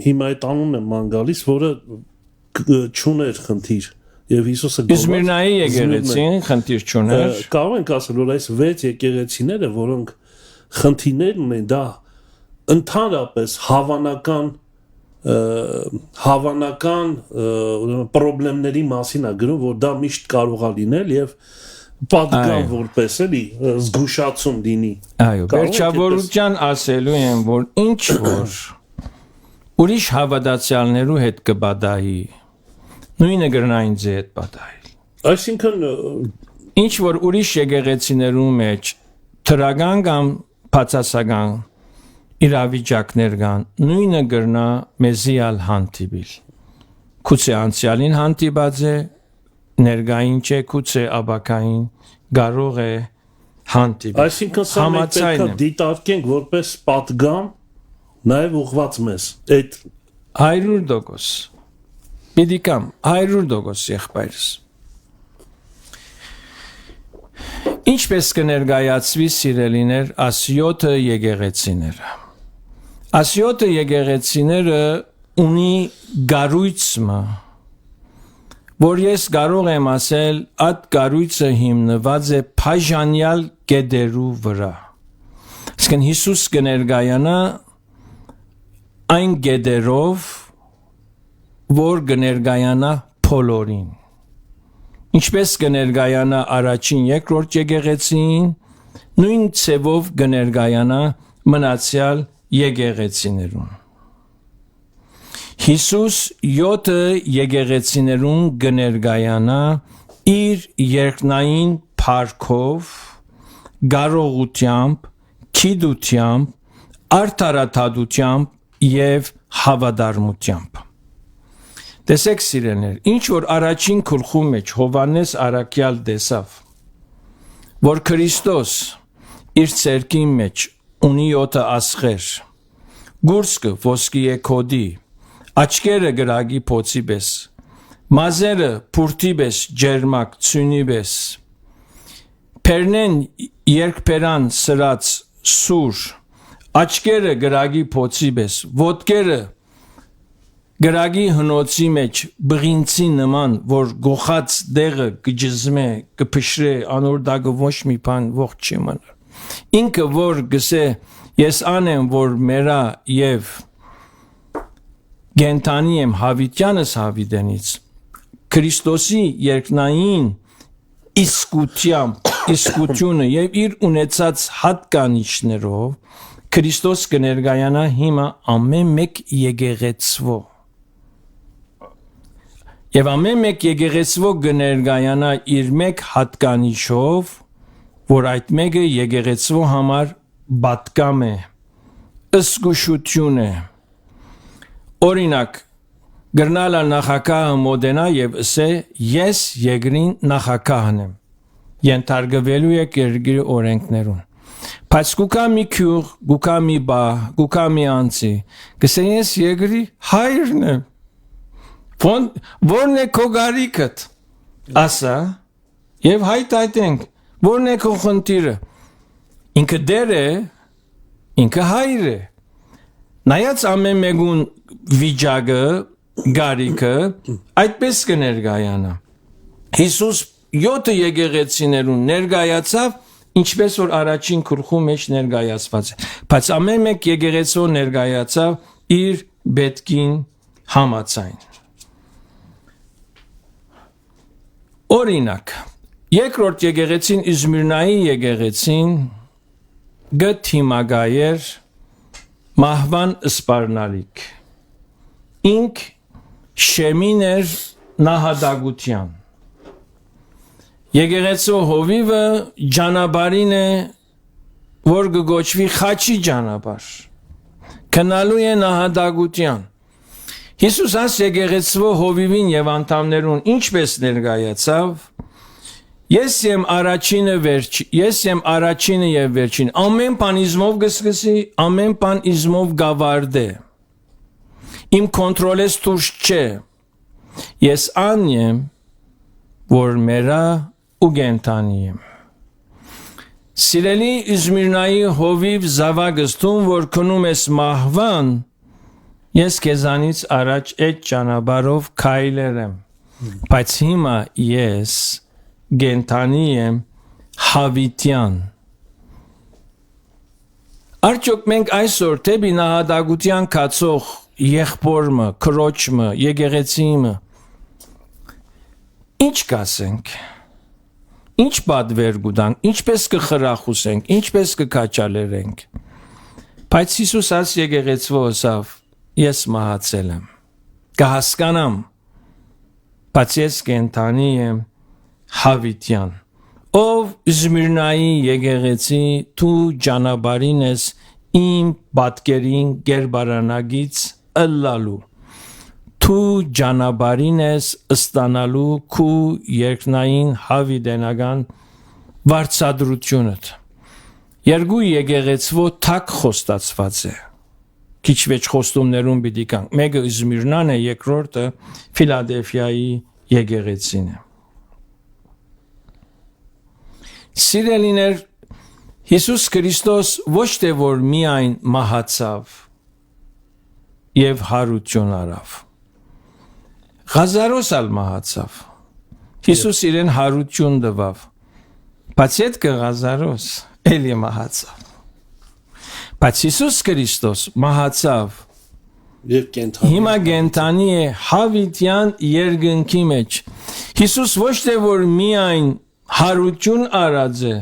հիմա այդ անունն եմ ման գալիս, որը չուներ խնդիր եւ Հիսուսը Իզմիրնայի եկեղեցին խնդիր չուներ։ Կարող ենք ասել, որ այս 6 եկեղեցիները, որոնք խնդիրներ ունեն, դա ընդհանրապես հավանական խնդիրների մասին է գրում, որ դա միշտ կարող է լինել եւ պատգամ որպես էլի զգուշացում լինի։ Այո, վերջավորության ասելու եմ, որ ինչ որ ուրիշ հավատացյալներու հետ կբադայի, նույնը գրնային ձե հետ բադայի։ Այսինքն ինչ որ ուրիշ եկեղեցիներու մեջ թրագան կամ բացասական իրավիճակներ կան, նույնը գրնա մեզիալ հանդիպիլ։ Քուցե անցյալին հանդիպած է, ներգային չէ, քուցե աբակային կարող է հանդիպել։ Այսինքն սա մենք պետք է դիտարկենք որպես պատգամ նաև ուղղված մեզ։ Այդ 100% Պիտի կամ 100% եղբայրս։ Ինչպես կներկայացվի սիրելիներ ասյոթը եկեղեցիները։ Ասյոթը եկեղեցիները ունի գառույցը, որ ես կարող եմ ասել, այդ գառույցը հիմնված է բաժանյալ գեդերու վրա։ Իսկն Հիսուս կներկայանա այն գեդերով, որ կներկայանա փոլորին։ Ինչպես կներկայանա առաջին երկրորդ եկեղեցին, նույն ցևով կներկայանա մնացյալ եկեղեցիներուն։ Հիսուս 7 եկեղեցիներուն կներկայանա իր երկնային փառքով, գարողությամբ, քիդությամբ, արդարադատությամբ եւ հավատարմությամբ։ Տեսեք սիրելիներ, ինչ որ առաջին գլխու մեջ Հովհաննես Արաքյալ տեսավ, որ Քրիստոս իր ցերկի մեջ ունի 7 ասղեր, գուրսկը ոսկի է կոդի, աչքերը գրագի փոցի պես, մազերը փուրթի պես ջերմակ ցունի պես, փերնեն երկփերան սրած սուր, աչքերը գրագի փոցի պես, ոտքերը գրագի հնոցի մեջ բղինցի նման, որ գողած դեղը կջզմե, կփշրե, անոր դագը ոչ մի բան ողջ չի մնար։ Ինքը որ գսե, ես անեմ, որ մերա եւ գենտանի եմ հավիտյանս հավիտենից, Քրիստոսի երկնային իսկությունը եւ իր ունեցած հատկանիշներով Քրիստոս կներկայանա հիմա ամեն մեկ եկեղեցվո։ Եվ ամեն մեկ եկեղեցվո կներկայանա իր մեկ հատկանիշով, որ այդ մեկը եկեղեցվո համար պատկամ է, ըսկուշություն է։ Օրինակ, գրնալա նախակահը մոդենա եւ ասե, ես երկրին նախակահն եմ, ենթարկվելու է երկրի օրենքներուն։ Բայց գուկա մի քյուղ, գուկա մի բա, գուկա մի անցի, գսե ես երկրի հայրն եմ։ Որն է քո գարիկդ, ասա, եւ հայտայտենք, որն է քո խնդիրը, ինքը դեր է, ինքը հայր է, նայած ամեն մեկուն վիճակը, գարիկը, այդպես կներկայանա, Հիսուս 7 եկեղեցիներուն ներկայացավ, ինչպես որ առաջին գլխու մեջ ներկայացված է, բայց ամեն մեկ եկեղեցու ներկայացավ իր պետքին համաձայն։ Օրինակ, երկրորդ եկեղեցին Իզմիրնայի եկեղեցին գթիմագայեր մահվան սպառնալիք։ Ինք շեմիներ նահատակության։ Եկեղեցու հովիվը ջանաբարին է, որ գոչվի խաչի ջանաբար։ Քնալու է նահատակության։ Հիսուս աս եկեղեցու հովիվին եւ անդամներուն ինչպես ներկայացավ, ես եմ առաջինը եւ վերջին, ամեն բան իզմով գսկսի, ամեն բան իզմով գավարդե, իմ կոնտրոլես տուշ չէ, ես ան եմ, որ մերա ու գենտանի եմ։ Սիրելի Իզմիրնայի հովիվ զավակս տուն որ քնում ես մահվան ես քեզանից առաջ այդ ճանապարհով քայլեր եմ բայց հիմա ես գենթանի եմ հավիտյան Արդյոք մենք այսօր դեպի նահատակության կացող եղբորը քրոջը եկեղեցիմը ինչ կասենք Ինչ պատվեր գուտանք, ինչպես կխրախուսենք, ինչպես կքաչալերենք։ Բայց Հիսուս աս եկեղեցվո ասավ, ես մահացել եմ։ Կհասկանամ, բայց ես կենթանի եմ հավիտյան։ Ով Զմիրնայի եկեղեցի դու ճանապարհին ես իմ պատկերին գերբարանագից ըլլալու։ Դու ճանապարհին ես ստանալու քու երկնային հավիտենական վարձատրությունդ երկու եկեղեցվո թակ խոստացված է քիչ վեճ խոստումներում պիտի կանք մեկը Իզմիրնան է երկրորդը Ֆիլադելֆիայի եկեղեցին է Սիրելիներ Հիսուս Քրիստոս ոչ թե որ միայն մահացավ եւ հարություն արավ Ղազարոս ալ մահացավ Հիսուս իրեն հարություն տվավ բայց այդ Ղազարոս էլի մահացավ բայց Հիսուս Քրիստոս մահացավ եւ կենթանի հիմա կենթանի է հավիտյան երկնքի մեջ Հիսուս ոչ թե որ միայն հարություն արած է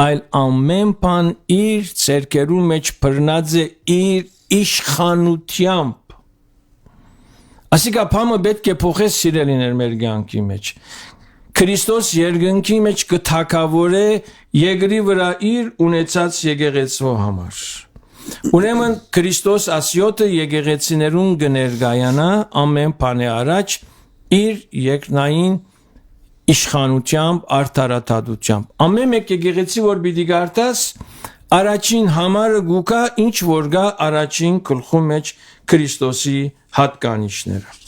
այլ ամեն բան իր ցերկերու մեջ բռնած է իր իշխանությամբ Ասիկա փամը պետք է փոխես սիրելիներ մեր կյանքի մեջ։ Քրիստոս երկնքի մեջ կթակավորե երկրի վրա իր ունեցած եկեղեցու համար։ Ուրեմն Քրիստոս ասյոտը եկեղեցիներուն կներկայանա ամեն բանի առաջ իր երկնային իշխանությամբ, արդարադատությամբ։ Ամեն մեկ եկեղեցի որ պիտի գարտաս առաջին համարը գուկա ինչ որ գա առաջին գլխու մեջ Քրիստոսի հատկանիշները։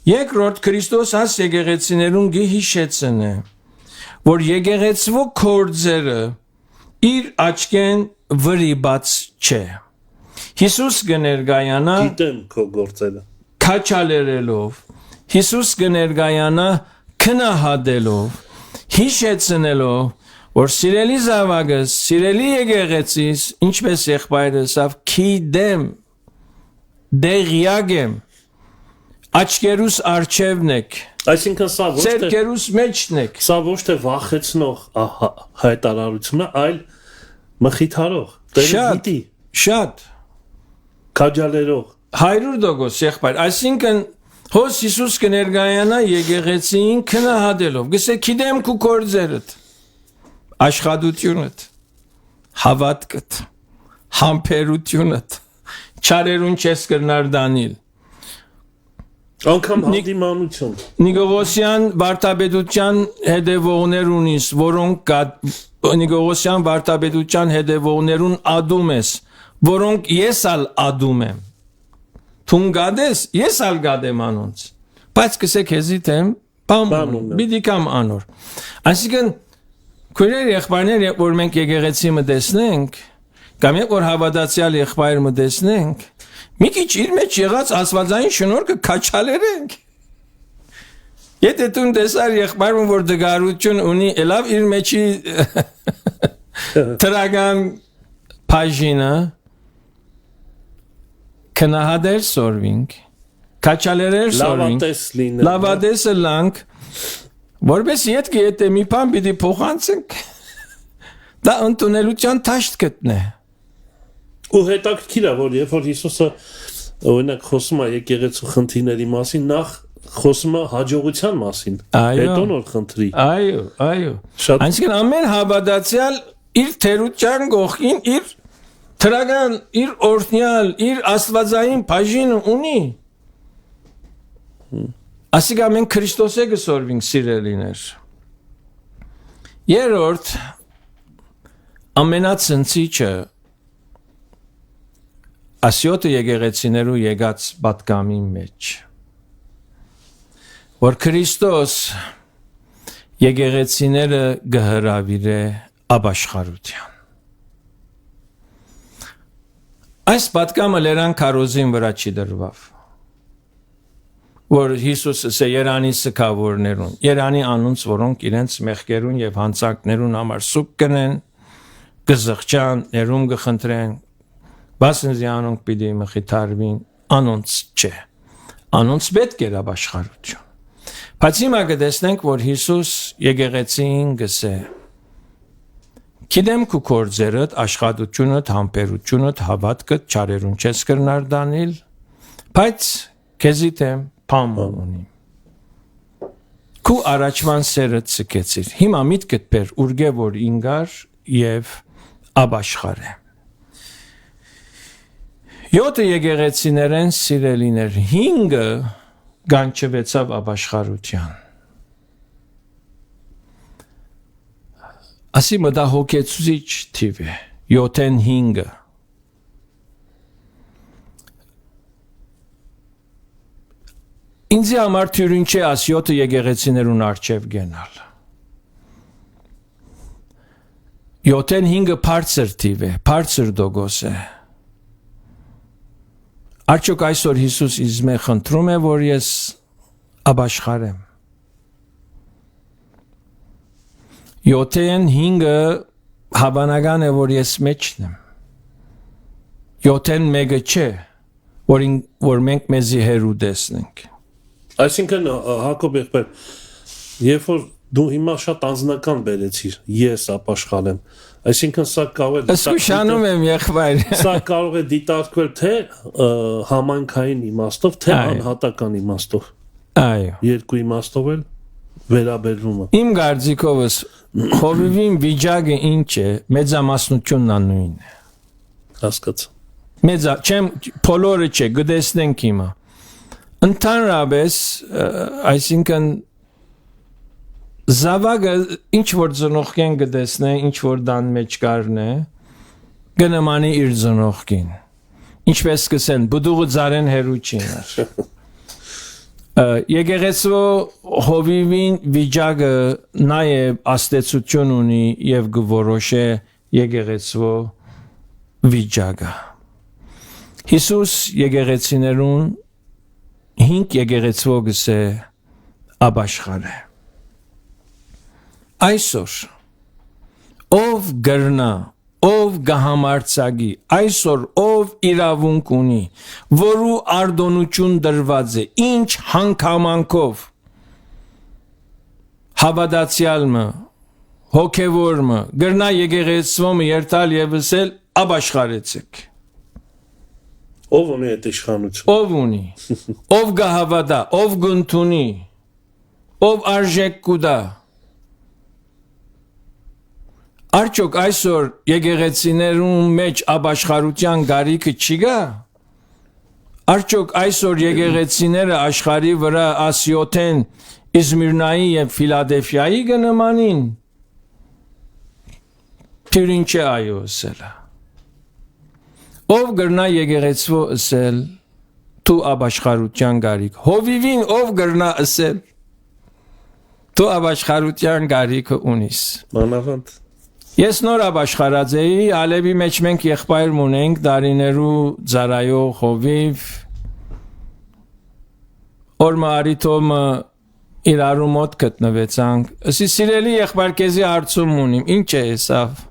Երկրորդ Քրիստոս աս եկեղեցիներուն գիհիշեցն է, որ եկեղեցվո կորձերը իր աչքեն վրիբաց չէ։ Հիսուս կներկայանա գիտեմ քո գործերը քաչալերելով, Հիսուս կներկայանա քնահատելով, հիշեցնելով, որ սիրելի զավակս, սիրելի եկեղեցիս, ինչպես եղբայրս, ավ քիդեմ դեղյակ եմ աչքերուս արջևն եք այսինքն սա ոչ թե ցերկերուս մեջն եք սա ոչ թե վախեցնող հայտարարությունը այլ մխիթարող շատ շատ քաջալերող 100% եղբայր այսինքն հոս Հիսուս կներկայանա եկեղեցին քնահատելով գսե քիդեմ քու կորձերդ աշխատությունդ հավատքդ համբերությունդ չարերուն չես կրնար դանիլ անգամ հանդիմանություն Նիկողոսյան վարդապետության հետևողներ ունիս որոնք Նիկողոսյան վարդապետության հետևողներուն ադում ես որոնք ես ալ ադում եմ Թուն գադես ես ալ գադեմ անոնց բայց կսեք հեզի թեմ բամ բիդի կամ անոր այսինքն քույրեր եղբայրներ որ մենք եկեղեցի մտեսնենք կամ որ հավատացյալ եղբայր մտեսնենք մի քիչ իր մեջ եղած աստվածային շնորհքը քաչալերենք եթե դու տեսար եղբայրը որ դգարություն ունի ելավ իր մեջի տրագան բաժինը քնահատեր սորվինք քաչալերեր սորվինք լավատեսը լանք որպես յետք եթե մի բան պիտի փոխանցենք դա ընդունելության թաշտ գտնե ու հետաքրքիր է որ երբ որ Հիսուսը օրինակ խոսում է եկեղեցու խնդիրների մասին նախ խոսում է հաջողության մասին հետո նոր խնդրի այո այսինքն ամեն հավատացյալ իր թերության գողին իր թրագան իր օրհնյալ իր աստվածային բաժինը ունի ասիկա մենք Քրիստոսը գսորվինք սիրելիներ երրորդ ամենացնցիչը ասյոտը եկեղեցիներու եկած պատկամի մեջ որ Քրիստոս եկեղեցիները գհրավիրե աբաշխարության Այս պատկամը լերան քարոզին վրա չի դրվավ։ Որ Հիսուսը սե Երանի սքավորներուն, Երանի անունց, որոնք իրենց մեղքերուն եւ հանցանքներուն համար սուկ կնեն, գզղճան, ներում գխնդրեն, բասնզի անոնք պիտի մխիթարվին, անոնց չէ։ Անոնց պետք էր ապաշխարություն։ Բայց հիմա կտեսնենք, որ Հիսուս եկեղեցին գսե. Գիտեմ քու կորձերդ, աշխատությունդ, համբերությունդ, հավատքդ, չարերուն չես կրնար դանել, բայց քեզի դեմ բան ունի։ Քու առաջվան սերը ցկեցիր։ Հիմա միտքդ բեր ուրգե որ ինգար եւ ապաշխարե։ 7 եկեղեցիներեն սիրելիներ, 5-ը գանչվեցավ ապաշխարության։ Ասի մտա հոգեցուցիչ թիվ է, 7-ն 5-ը։ Ինձի համար թյուրին չէ աս 7 եկեղեցիներուն արջև գենալ։ 7-ն 5-ը բարձր թիվ է, բարձր դոգոս է։ Արդյոք այսօր Հիսուս իզմե խնդրում է, որ ես ապաշխարեմ։ 7-ն 5-ը հավանական է, որ ես մեջն եմ։ 7-ն 1-ը չէ, որ մենք մեզի հերու տեսնենք։ Այսինքն Հակոբ եղբայր, երբ որ դու հիմա շատ անձնական բերեցիր, ես ապաշխարեմ, այսինքն սա կարող է Սկսանում եմ եղբայր։ Սա կարող է դիտարկվել թե համայնքային իմաստով, թե անհատական իմաստով։ Այո։ Երկու իմաստով էլ վերաբերվում է։ Իմ կարծիքովս Հովիվին վիճակը ինչ է, մեծամասնությունն անույն է։ Հասկացա։ Մեծա, չեմ բոլորը չէ, գտեսնենք հիմա։ Ընդհանրապես, այսինքն զավակը ինչ որ ծնողքեն գտեսնե, ինչ որ դան մեջ կառնե, գնամանի իր ծնողքին։ Ինչպես կսեն, բդուղը ծարեն հերու չինար։ Եկեղեցու հովիվին վիճակը նաև աստեցություն ունի եւ գորոշե եկեղեցու վիճակը։ Հիսուս եկեղեցիներուն 5 եկեղեցու գսե ապաշխարե։ Այսօր ով գրնա, ով գահամարցագի, այսօր ով իրավունք ունի, որու ардոնություն դրված է, ինչ հանգամանքով հավատացյալը, հոգևորը, գրնա եկեղեցվոմը երթալ եւ ասել ապաշխարեցեք։ Ով ունի այդ իշխանություն։ Ով ունի, ով գահավատա, ով գնթունի, ով արժեք կուտա։ Արդյոք այսօր եկեղեցիներուն մեջ ապաշխարության գարիքը չի գա։ Արդյոք այսօր եկեղեցիները աշխարհի վրա ասյոթեն Իզմիրնայի եւ Ֆիլադելֆիայի գնամանին։ Թյուրին չէ այո ասելա։ Ով գրնա եկեղեցու ասել դու ապաշխարության գարիք։ Հովիվին ով գրնա ասել դու ապաշխարության գարիքը ունիս։ Մանավանդ։ Ես նոր ապաշխարած էի, Ալեվի մեջ մենք եղբայր ունենք դարիներու ծարայող Հովիվ Օրմա արիտոմը իրարու մոտ գտնվեցանք։ Ասի սիրելի եղբայր քեզի հարցում ունիմ, ինչ է հեսավ։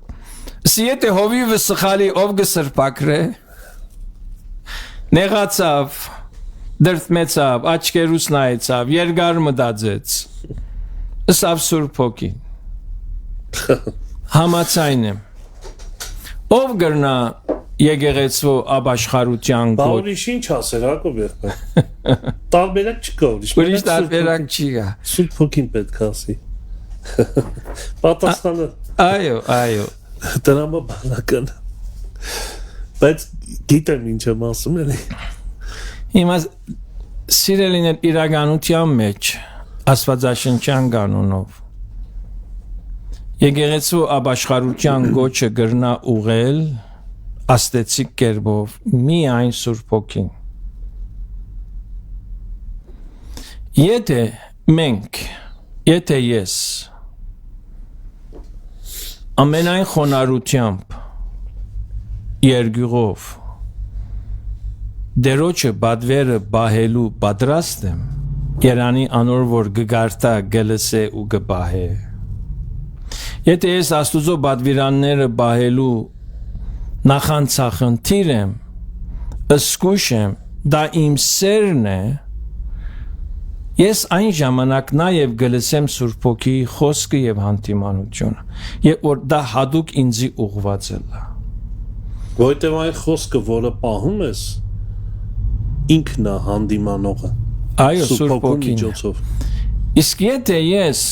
Սիեթե հովիվը սխալի ով գսրպակրե նեղացավ դրտմեցավ աչքերուս նայեցավ երկար մտածեց ըսավ Սուրբ Հոգին համաձայն եմ ով գրնա եկեղեցու ապաշխարության գոչ Բաղորիշ ինչ ասեր Հակոբ եղբայր տարբերակ չկա ուրիշ տարբերակ չի գա Սուրբ Հոգին պետք է ասի պատասխանը այո Դրամը բանական բայց գիտեմ ինչ եմ ասում էլի հիմա սիրելիներ իրականության մեջ աստվածաշնչյան կանոնով եկեղեցու ապաշխարության գոչը գրնա ուղել աստեցիկ կերպով միայն Սուրբ Հոգին եթե ես ամենայն խոնարհությամբ երգյուղով դերոջը բադվերը բահելու պատրաստ եմ Երանի անոր որ գգարտա գլսե ու գբահե Եթե ես աստուծո բադվիրանները բահելու նախանցախնդիր եմ ըսկուշ եմ դա իմ սերն է Ես այն ժամանակ նաև գլսեմ Սուրբ Հոգիի խոսքը եւ հանդիմանությունը եւ որ դա հadouk ինձի ուղված է լա Որտեւ այն խոսքը որը պահում ես ինքն է հանդիմանողը Այո Սուրբ Հոգին Իսկ եթե ես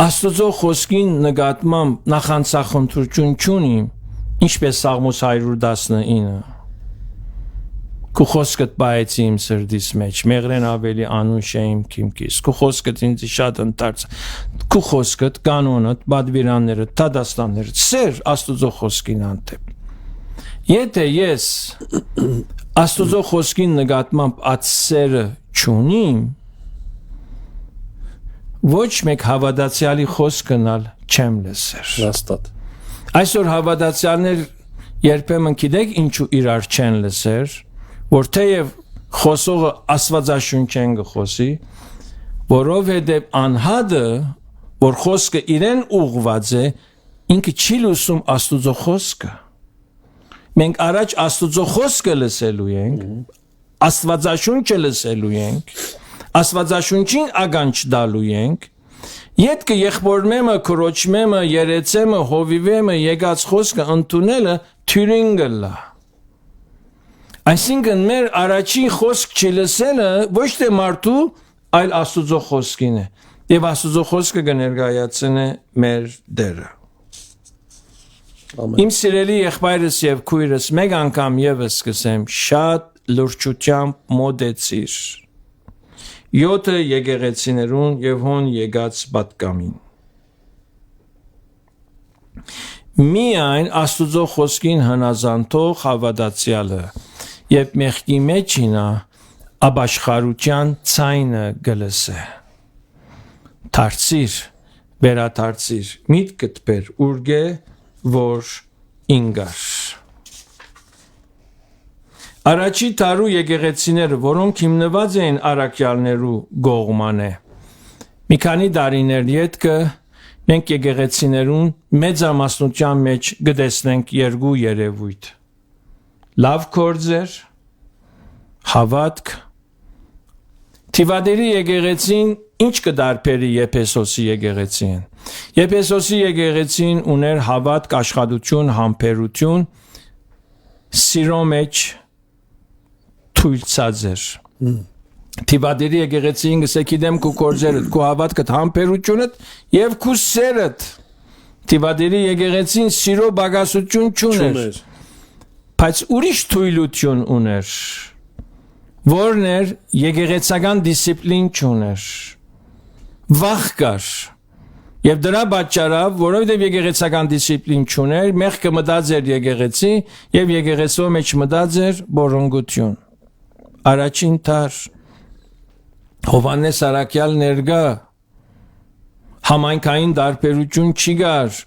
Աստծո խոսքին նկատմամբ նախանցախնդրություն չունիմ ինչպես Սաղմոս 119 Քու խոսքդ բայեցի իմ սրդիս մեջ, մեղրեն ավելի անուշ է իմ քիմքիս, քու խոսքդ ինձ շատ ընտարց, քու խոսքդ, կանոնդ, բադվիրանները, տադաստանները, սեր աստուծո խոսքին անտեպ։ Եթե ես աստուծո խոսքին նկատմամբ այդ սերը չունիմ, ոչ մեկ հավատացյալի խոսքնալ չեմ լսեր։ Հաստատ։ Այսօր հավատացյալներ երբեմն գիտեք ինչու իրար չեն լսեր, որ թեև խոսողը աստվածաշունչ են գխոսի, որովհետև անհատը, որ խոսքը իրեն ուղված է, ինքը չի լսում աստուծո խոսքը։ Մենք առաջ աստուծո խոսքը լսելու ենք, աստվածաշունչը լսելու ենք, աստվածաշունչին ականջ տալու ենք, ետքը եղբորմեմը, քրոջմեմը, երեցեմը, հովիվեմը, եկած խոսքը ընդունելը թյուրինգը լա։ Այսինքն մեր առաջին խոսք չլսելը ոչ թե մարդու, այլ Աստուծո խոսքին է։ Եվ Աստուծո խոսքը կներկայացնի մեր դերը։ Իմ սիրելի եղբայրս եւ քույրս մեկ անգամ եւս սկսեմ շատ լրջությամբ մոդեցիր։ 7 եկեղեցիներուն եւ հոն եկած պատկամին։ Միայն Աստուծո խոսքին հնազանդող հավատացյալը Եվ մեղքի մեջինա աբաշխարության ցայնը գլսե Դարձիր վերադարձիր միտքդ բեր ուրգե որ ինգար Առաջի տարու եկեղեցիները որոնք հիմնված էին արաքյալներու գողմանե Մի քանի տարիներ յետքը մենք եկեղեցիներուն մեծամասնության մեջ գտեսնենք երկու երևույթ Լավ կորձեր, հավատք, Թիվադերի եկեղեցին ինչ կդարբերի Եփեսոսի եկեղեցին։ Եփեսոսի եկեղեցին ուներ հավատք, աշխատություն, համբերություն, սիրո մեջ թույլցած էր։ Թիվադերի եկեղեցին գսեքիդեմ քու կորձերդ, քու հավատքդ, համբերությունդ եւ քու սերդ։ Թիվադերի եկեղեցին սիրո բագասություն չուներ։ Բայց ուրիշ թույլություն ուներ, որն էր եկեղեցական դիսցիպլին չուներ, վախ կար, և դրա պատճառով, որովհետև եկեղեցական դիսցիպլին չուներ, մեղքը մտած էր եկեղեցի և եկեղեցու մեջ մտած էր բոռնգություն։ Առաջին տար Հովհաննես Արաքյալ ներկա համայնքային տարբերություն չի կար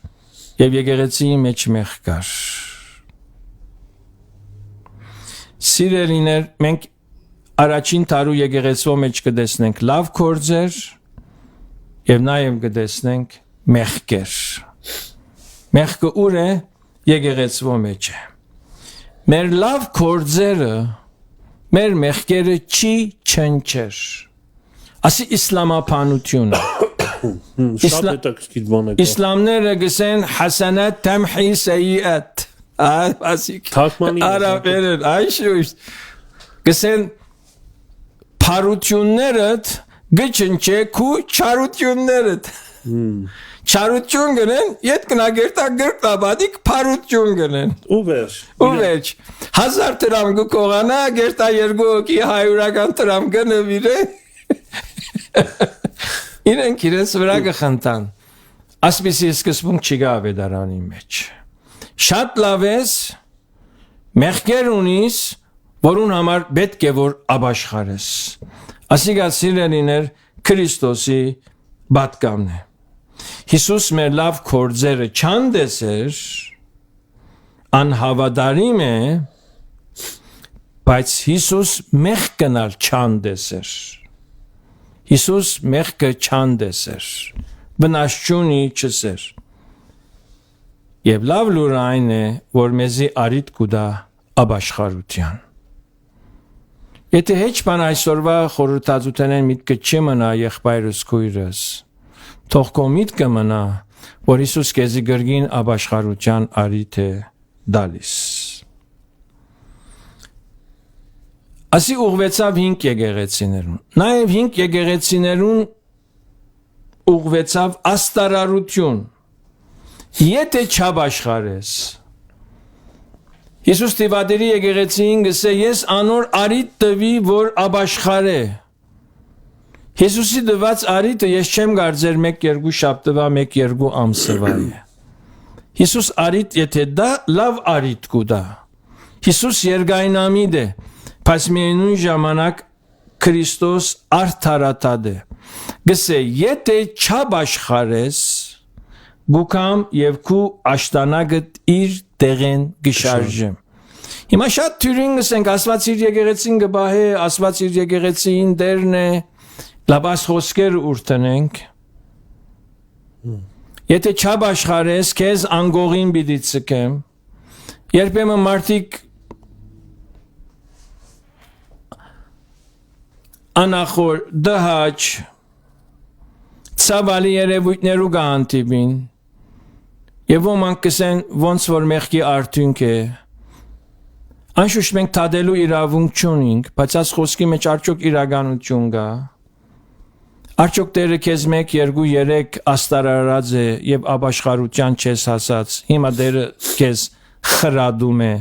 և եկեղեցիի մեջ մեղ կար։ Սիրելիներ, մենք առաջին տարու եկեղեցու մեջ կտեսնենք լավ կորձեր եւ նաեւ կտեսնենք մեղքեր։ Մեղքը ուր է եկեղեցու մեջ է։ Մեր լավ կորձերը մեր մեղքերը չի չնչեր։ Ասի իսլամապանությունը։ Շատ հետաքրքիր բան է։ Իսլամները գսեն հասանատ թամհի սեյիաթ Ասիկ արաբերն այշուշ գսեն փարություններդ գչնչե քու չարություններդ չարություն գնեն յետ կնագերտա գրկաբադիկ փարություն գնեն ուվերջ 1000 դրամ գկողանա գերտա 2 հոգի 100-ական դրամ գնվիրե իրենք իրենց վրա կխնդան ասպիսի սկզբունք չկա ավետարանի մեջ Շատ լավ ես, մեղքեր ունիս, որուն համար պետք է որ աբաշխարես։ Ասիկա սիրելիներ Քրիստոսի պատգամն է։ Հիսուս մեր լավ կորձերը չանդես էր, անհավատարիմ է, բայց Հիսուս մեղքնալ չանդեսեր։ Հիսուս մեղքը չանդեսեր։ Բնաշունի չսեր։ Եվ լավ լուրը այն է, որ մեզի արիտ կուդա աբաշխարության։ Եթե հեչ բան այսօրվա խորհրդածութենեն միտքը չմնա եղբայրս քույրս, թող քո միտքը մնա, որ Հիսուս քեզի գրգին աբաշխարության արիտ է դալիս։ Ասի ուղվեցավ 5 եկեղեցիներուն։ Նաև 5 եկեղեցիներուն ուղվեցավ աստարարություն։ Եթե չաբաշխարես։ Հիսուս տիվադերի եկեղեցին գսե ես անոր արիտ տվի, որ աբաշխարե։ Հիսուսի դված արիտը ես չեմ գարձեր 1-2 շաբթվա, 1-2 ամսվա է։ Հիսուս արիտ եթե դա լավ արիտ կուդա։ Հիսուս երգայնամիտ է, բայց միևնույն ժամանակ Քրիստոս արդարատադ է։ Գսե եթե չաբաշխարես, գուքամ եւ քու աշտանագդ իր տեղեն գշարժեմ։ Հիմա շատ թյուրին գսենք ասված իր եկեղեցին գբահե, ասված իր եկեղեցին դերն է, լաբաս խոսքեր ուրտնենք։ Եթե չաբաշխարես, քեզ անգողին պիտի ցկեմ։ Երբեմն մարդիկ անախոր դահաճ ցավալի երևույթներու գանտիբին եւ ոմանք կսեն ոնց որ մեղքի արդյունք է անշուշտ մենք թադելու իրավունք չունենք բայց այս խոսքի մեջ արդյոք իրականություն կա արդյոք Տերը քեզ 1-2-3 աստարարած է եւ աբաշխարության չես հասած հիմա Տերը քեզ խրադում է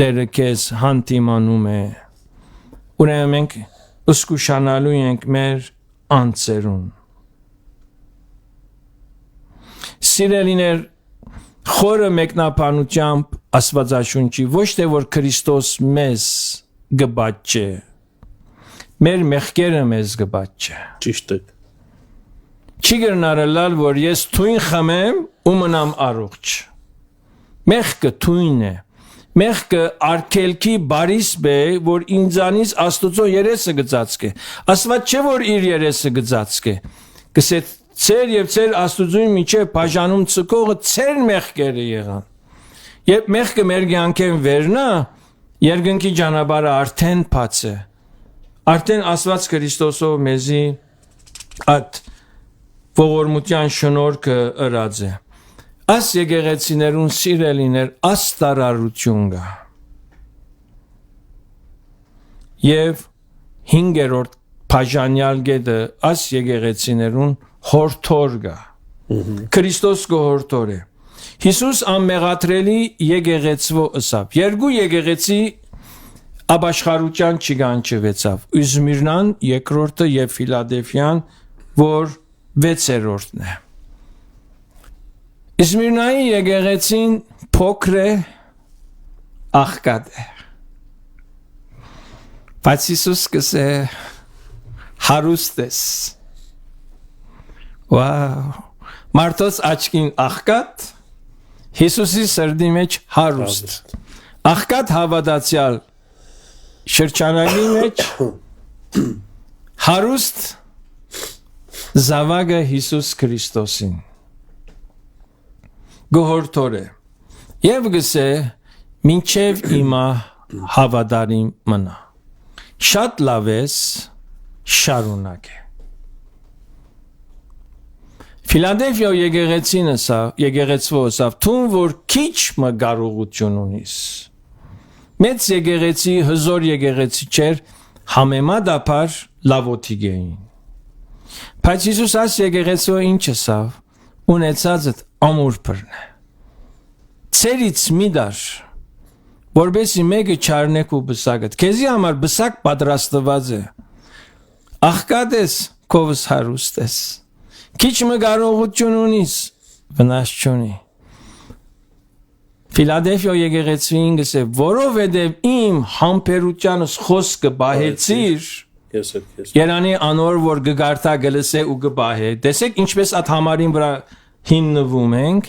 Տերը քեզ հանդիմանում է ուրեմն մենք ուսկուշանալու ենք մեր անձերուն Սիրելիներ խորը մեկնաբանությամբ Աստվածաշունչի ոչ թե որ Քրիստոս մեզ գբաճե մեր մեղքերը մեզ գբաճե Ճիշտ է Չի գնարելալ որ ես թույն խմեմ ու մնամ առողջ Մեղքը թույն է Մեղքը արգելքի բարիսպ է որ ինձանից Աստուծո երեսը գծածկե Աստված չէ որ իր երեսը գծածկե գսե Ծեր եւ ծեր Աստուծոյի միջև բաժանում ցկողը ծեր մեղքերը եղան։ Երբ մեղքը մեր կյանքեն վերնա, երկնքի ճանապարհը արդեն բաց է։ Արդեն Աստված Քրիստոսով մեզի այդ ողորմության շնորհքը ըրած է։ Աս եկեղեցիներուն սիրելիներ աստարարություն կա։ Եվ 5-րդ բաժանյալ գետը աս եկեղեցիներուն հորթոր գա Քրիստոս գորթոր է Հիսուս անմեղատրելի եկեղեցվո ըսավ երկու եկեղեցի աբաշխարության չգանչվեցավ Իզմիրնան երկրորդը եւ Ֆիլադելֆիան որ 6-րդն է Իզմիրնայի եկեղեցին փոքր է աղքատ է բայց Հիսուս կսե հարուստ ես Wow. Մարդոց աչքին աղքատ, Հիսուսի սրդի մեջ հարուստ։ Աղքատ հավատացյալ շրջանագի մեջ հարուստ զավակը Հիսուս Քրիստոսին։ Գողորթոր է։ Եվ գսե մինչև իմա հավատարիմ մնա։ Շատ լավ ես շարունակ է։ Ֆիլադելֆիա եկեղեցվո ըսավ թուն որ քիչ մը կարողություն ունիս մեծ եկեղեցի հզոր եկեղեցի չէր համեմատաբար լավոթիկ էին բայց Հիսուս այս եկեղեցու ինչ ըսավ ունեցածդ ամուր բռնե ցերից մի դար որբեսի մեկը չարնեք ու բսակդ քեզի համար բսակ պատրաստված է աղքատ ես քովս հարուստ ես Քիչ մը կարողություն ունիս, վնաս չունի։ Ֆիլադելֆիա եկեղեցին գսե, որովհետև իմ համբերությանս խոսքը բահեցիր, Երանի անոր որ գգարտա գլսե ու գբահե, տեսեք ինչպես այդ համարին վրա հիմնվում ենք,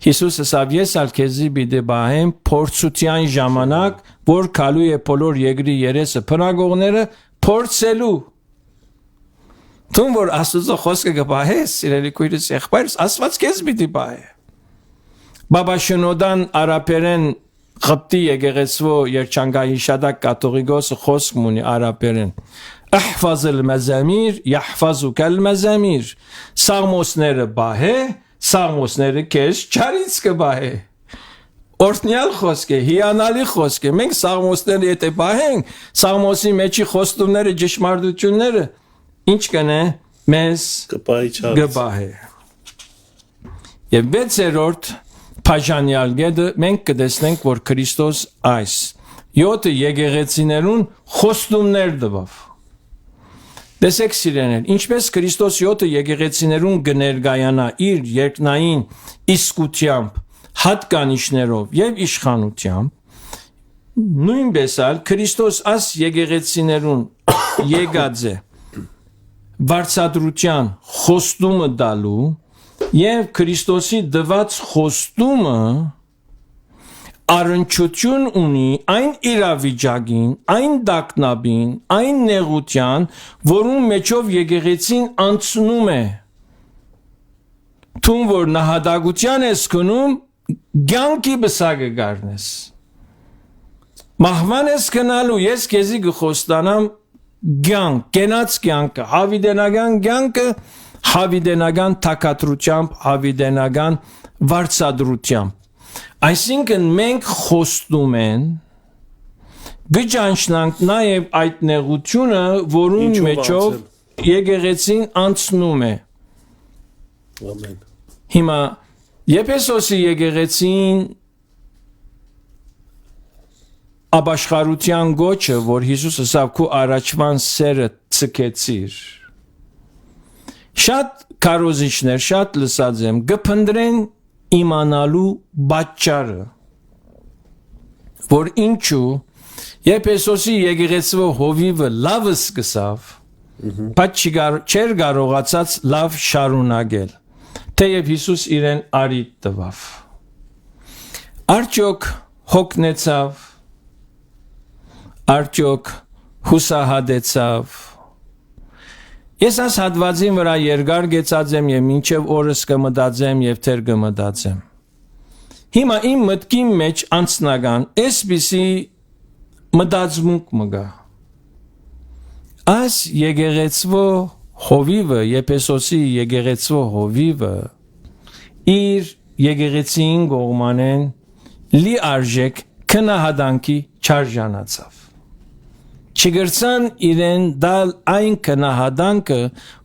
Հիսուսը ասավ ես ալ քեզի բիդե բահեմ փորձության ժամանակ որ քալու է բոլոր երկրի երեսը փնագողները փորձելու Տուն որ Աստծո խոսքը կբահես իրելի քույրս եղբայրս Աստված քեզ բիդի բահե Բաբա Շնոդան արաբերեն Ղպտի եկեղեցու երջանկայի շադակ կաթողիկոսը խոսք ունի արաբերեն احفظ المزامير يحفظك المزامير Սաղմոսները բահե Սաղմոսները քեզ չարից կբահե Օրտնյալ խոսք է, հիանալի խոսք է Մենք սաղմոսները եթե բահենք Սաղմոսի մեջի խոստումները, ճշմարտությունները Ինչ կնե մեզ կբահե Եվ 6-րդ Փաժանյալ գեդը մենք կտեսնենք որ Քրիստոս այս 7 եկեղեցիներուն խոստումներ տվավ Տեսեք սիրեներ, ինչպես Քրիստոս 7 եկեղեցիներուն կներկայանա իր երկնային իսկությամբ, հատկանիշներով եւ իշխանությամբ, նույնպես ալ Քրիստոս այս եկեղեցիներուն եկած է վարձատրության խոստումը տալու եւ Քրիստոսի դված խոստումը Առնչություն ունի այն իրավիճակին, այն դակնաբին, այն նեղության, որում մեջով եկեղեցին անցնում է։ Թուն որ նահատակության ես կնում, կյանքի բսակը գարնես։ Մահվան ես կնալու, ես քեզի կխոստանամ կյանք, կենաց կյանքը, հավիդենական կյանքը, հավիդենական թակատրությամբ, հավիդենական վարձատրությամբ։ Այսինքն մենք խոստում են գճանչնանք նաև այդ նեղությունը, որում մեջով եկեղեցին անցնում է։ Ամեն։ Հիմա Եփեսոսի եկեղեցին ապաշխարության գոչը, որ Հիսուսը ասավ քու առաջվան սերը ցկեցիր։ Շատ կարոզիչներ, շատ լսած եմ, գփնդրեն իմանալու բաճարը որ ինչու Եփեսոսի եկեղեցու հովիվը լավը սկսավ բայց չեր կարողացած լավ շարունակել թեև Հիսուս իրեն արիտ տվավ արդյոք հոգնեցավ արդյոք հուսահատեցավ Ես այս հատվածին վրա երկար գեցած եմ եւ մինչեւ օրս կմտածեմ եւ թեր կմտածեմ։ Հիմա իմ մտքի մեջ անցնական այսպիսի մտածմունք մգա։ Այս եկեղեցու հովիվը, Եփեսոսի եկեղեցու հովիվը իր եկեղեցին գողմանեն լի արժեք քնահատանքի չարժանացավ։ Չգրցան իրեն դալ այն քնահատանքը,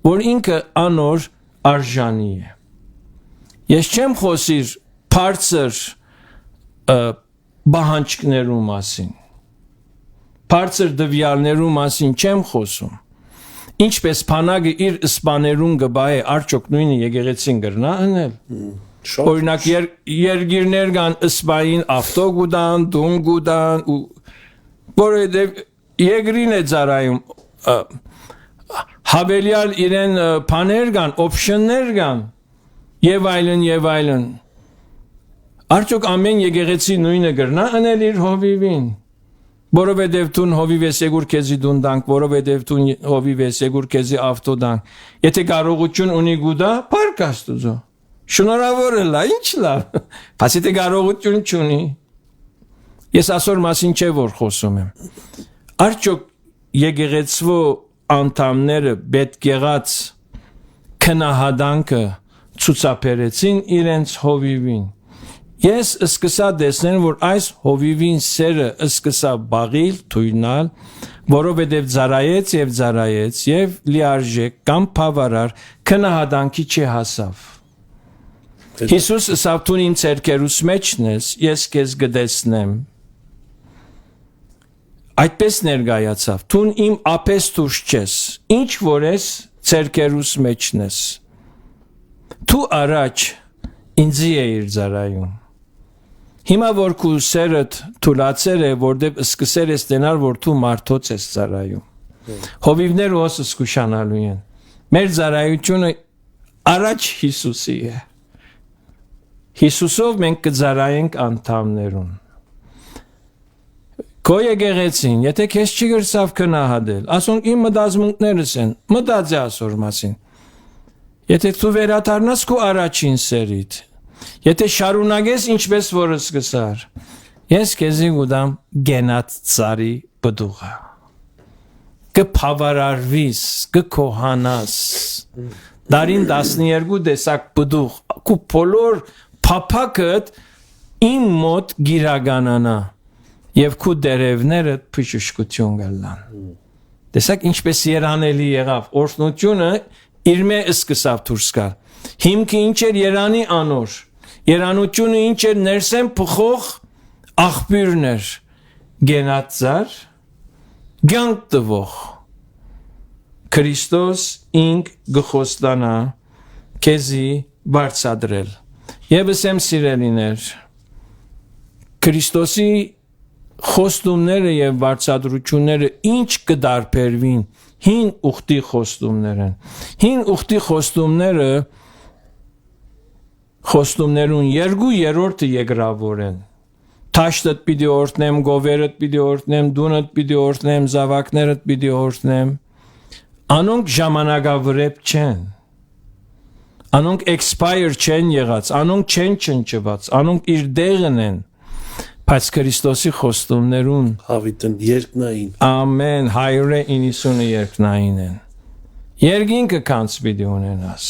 որ ինքը անոր արժանի է։ Ես չեմ խոսիր բարձր բահանջկներու մասին։ Բարձր դվյալներու մասին չեմ խոսում։ Ինչպես փանագը իր սպաներուն գբայ արդյոք նույնը եկեղեցին գրնա անել։ Օրինակ երգիրներ կան սպային ավտո գուտան, դուն գուտան ու որովհետև Եգրին է ծարայում հավելյալ իրեն բաներ կան, օպշններ կան եւ այլն Արդյոք ամեն եկեղեցի նույնը գրնա անել իր հովիվին որովհետեւ դուն հովիվ ես եկուր քեզի դուն դանք որովհետեւ դուն հովիվ ես եկուր քեզի ավտո դանք եթե կարողություն ունի գուտա փառք Աստծո շնորհավոր է լա ինչ լավ բայց եթե կարողություն չունի ես այսօր մասին չէ որ խոսում եմ Արդյոք եկեղեցու անդամները պետք եղած քնահատանքը ցուցաբերեցին իրենց հովիվին Ես սկսա տեսնել որ այս հովիվին սերը սկսա բաղիլ թույնալ որովհետև ծարայեց եւ լիարժեք կամ բավարար քնահատանքի չհասավ Հիսուս ասավ դու իմ ցերկերուս մեջն ես ես քեզ գտեսնեմ Այդպես ներգայացավ, թուն իմ ապես դուրս չես, ինչ որ ես ցերկերուս մեջն ես, թու առաջ ինձի էիր ծարայում, հիմա որ քու սերդ թուլացեր է, որդեպ սկսեր ես տենար, որ թու մարդոց ես ծարայում, հովիվներ ոս սկուշանալու են, մեր ծարայությունը առաջ Հիսուսի է, Հիսուսով մենք կծառայենք անդամներուն։ Քո եկեղեցին, եթե քեզ չի գրծավ քնահատել, ասոնք իմ մտածմունքներս են, մտածի ասոր մասին։ Եթե դու վերադառնաս քո առաջին սերիդ, եթե շարունակես ինչպես որ սկսար, ես քեզի գուտամ գենատ ծարի բդուղը։ Կփավարարվիս, կքոհանաս։ Դարին 12 տեսակ բդուղ, քու բոլոր փափակդ իմ մոտ գիրականանա եւ քու դերևները փշուշկություն գալան։ Տեսակ ինչպես երանելի եղավ, օրհնությունը իր մեջ սկսավ դուրս գալ։ Հիմքը ինչ էր Երանի անոր, երանությունը ինչ էր ներսեն փխող աղբյուրներ, գենացար, գանք տվող, Քրիստոս ինք գխոստանա, քեզի բարձադրել։ Եվս եմ սիրելիներ, Քրիստոսի խոստումները եւ բարձադրությունները ինչ կդարբերվին, հին ուխտի խոստումներ են։ Հին ուխտի խոստումներուն 2/3 եգրավոր են։ Թաշտդ պիտի օրհնեմ, գովերդ պիտի օրհնեմ, դունդ պիտի օրհնեմ, զավակներդ պիտի օրհնեմ։ Անոնք ժամանակավրեպ չեն։ Անոնք expire չեն եղած, անոնք չեն չնչված, անոնք իր դեղն են։ Բայց Քրիստոսի խոստումներուն Հավիտն երկնային։ Ամեն 190 երկնային են։ Երկինքը կանց պիտի ունենաս։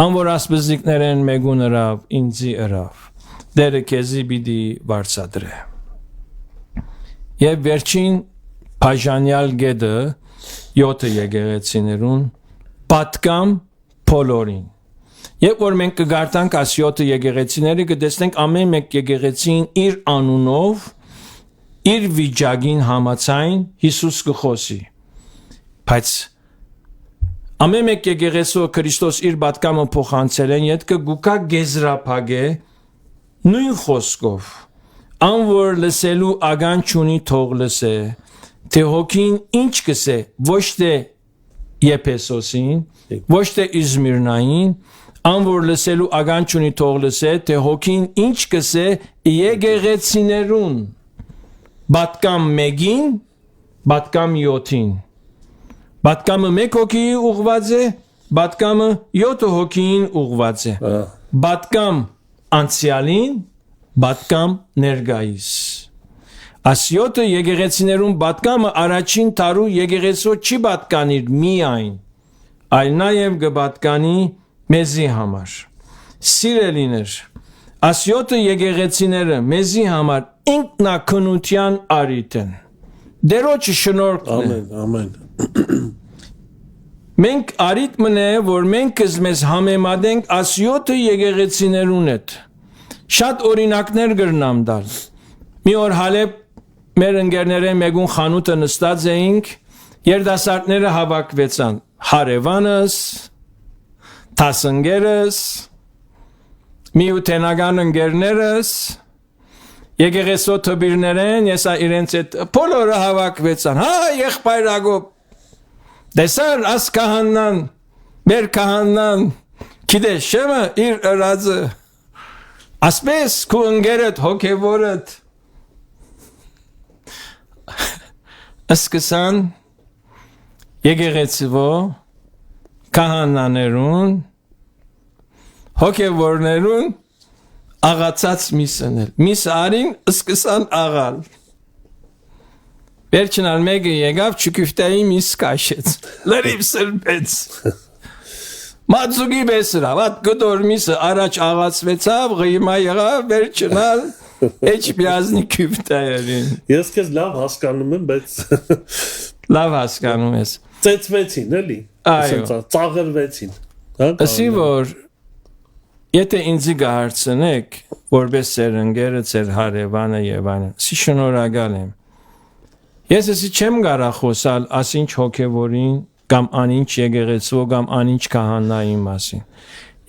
Անոր ասպզիկներ են մեգուն ըրավ, ինձի ըրավ։ Դերը քեզի պիտի բարձադրե։ Եվ վերջին բաժանյալ գեդը 7 եկեղեցիներուն պատկամ բոլորին։ Երբ որ մենք կգարտանք այս 7 եկեղեցիները, կտեսնենք ամեն մեկ եկեղեցին իր անունով, իր վիճակին համաձայն Հիսուս կխոսի։ Բայց ամեն մեկ եկեղեցու Քրիստոս իր պատկամը փոխանցել են, յետքը գուկա գեզրափագե նույն խոսքով։ Անոր լսելու ագան չունի թող լսե, թե հոգին ինչ կսե, ոչ թե Եփեսոսին, ոչ թե Իզմիրնային, անոր լսելու ագան չունի թող լսե, թե հոգին ինչ կսե եկեղեցիներուն, պատկամ 1-ին, պատկամ 7-ին, պատկամը 1 հոգիի ուղված է, պատկամը 7 հոգիին ուղված է, պատկամ անցյալին, պատկամ ներկայիս։ Այս 7 եկեղեցիներուն պատկամը առաջին տարու եկեղեցու չի պատկանիր միայն, այլ նաև կպատկանի մեզի համար։ Սիրելիներ, այս 7 եկեղեցիները մեզի համար ինքնակնության առիթ են։ Դերոջը շնորհքն է։ Ամեն։ Մենք առիթ մնե, որ մենք մեզ համեմատենք այս 7 եկեղեցիներուն հետ։ Շատ օրինակներ կրնամ տալ։ Մի օր Հալեբ մեր ընկերները մեկուն խանութը նստած էինք, երիտասարդները հավաքվեցան, հարևանս, տասնգերս, միութենական ընկերներս, եկեղեցու թբիրներեն, ես իրենց հետ բոլորը հավաքվեցան, հա եղբայր Հակոբ, տեսար աս քահանան, մեր քահանան, գիտես շեմը իր ըրածը, ասպես քու ընկերդ հոգևորդ Սկսան եկեղեցվո քահանաներուն հոգևորներուն աղացած միսնել միս արին սկսան աղալ վերջնալ մեկը եկավ չկուֆտայի միս կաշեց լրիվ սրբեց մածուգի բեսրա վատ գդոր միսը առաջ աղացվեցավ գիմա եղավ վերջնալ Էջ միազնի կուպտայերին։ Ես քեզ լավ հասկանում եմ, բայց լավ հասկանում ես։ Ծեծվեցին, էլի։ Այո։ Ծաղրվեցին։ Ասի որ եթե ինձ գահարցնեք, որպես ծեր ընկերը, ծեր հարևանը եւ այլն, սի շնորհակալ եմ։ Ես էսի չեմ կարա խոսալ ասինչ հոգևորին կամ անինչ եկեղեցու կամ անինչ քահանայի մասին։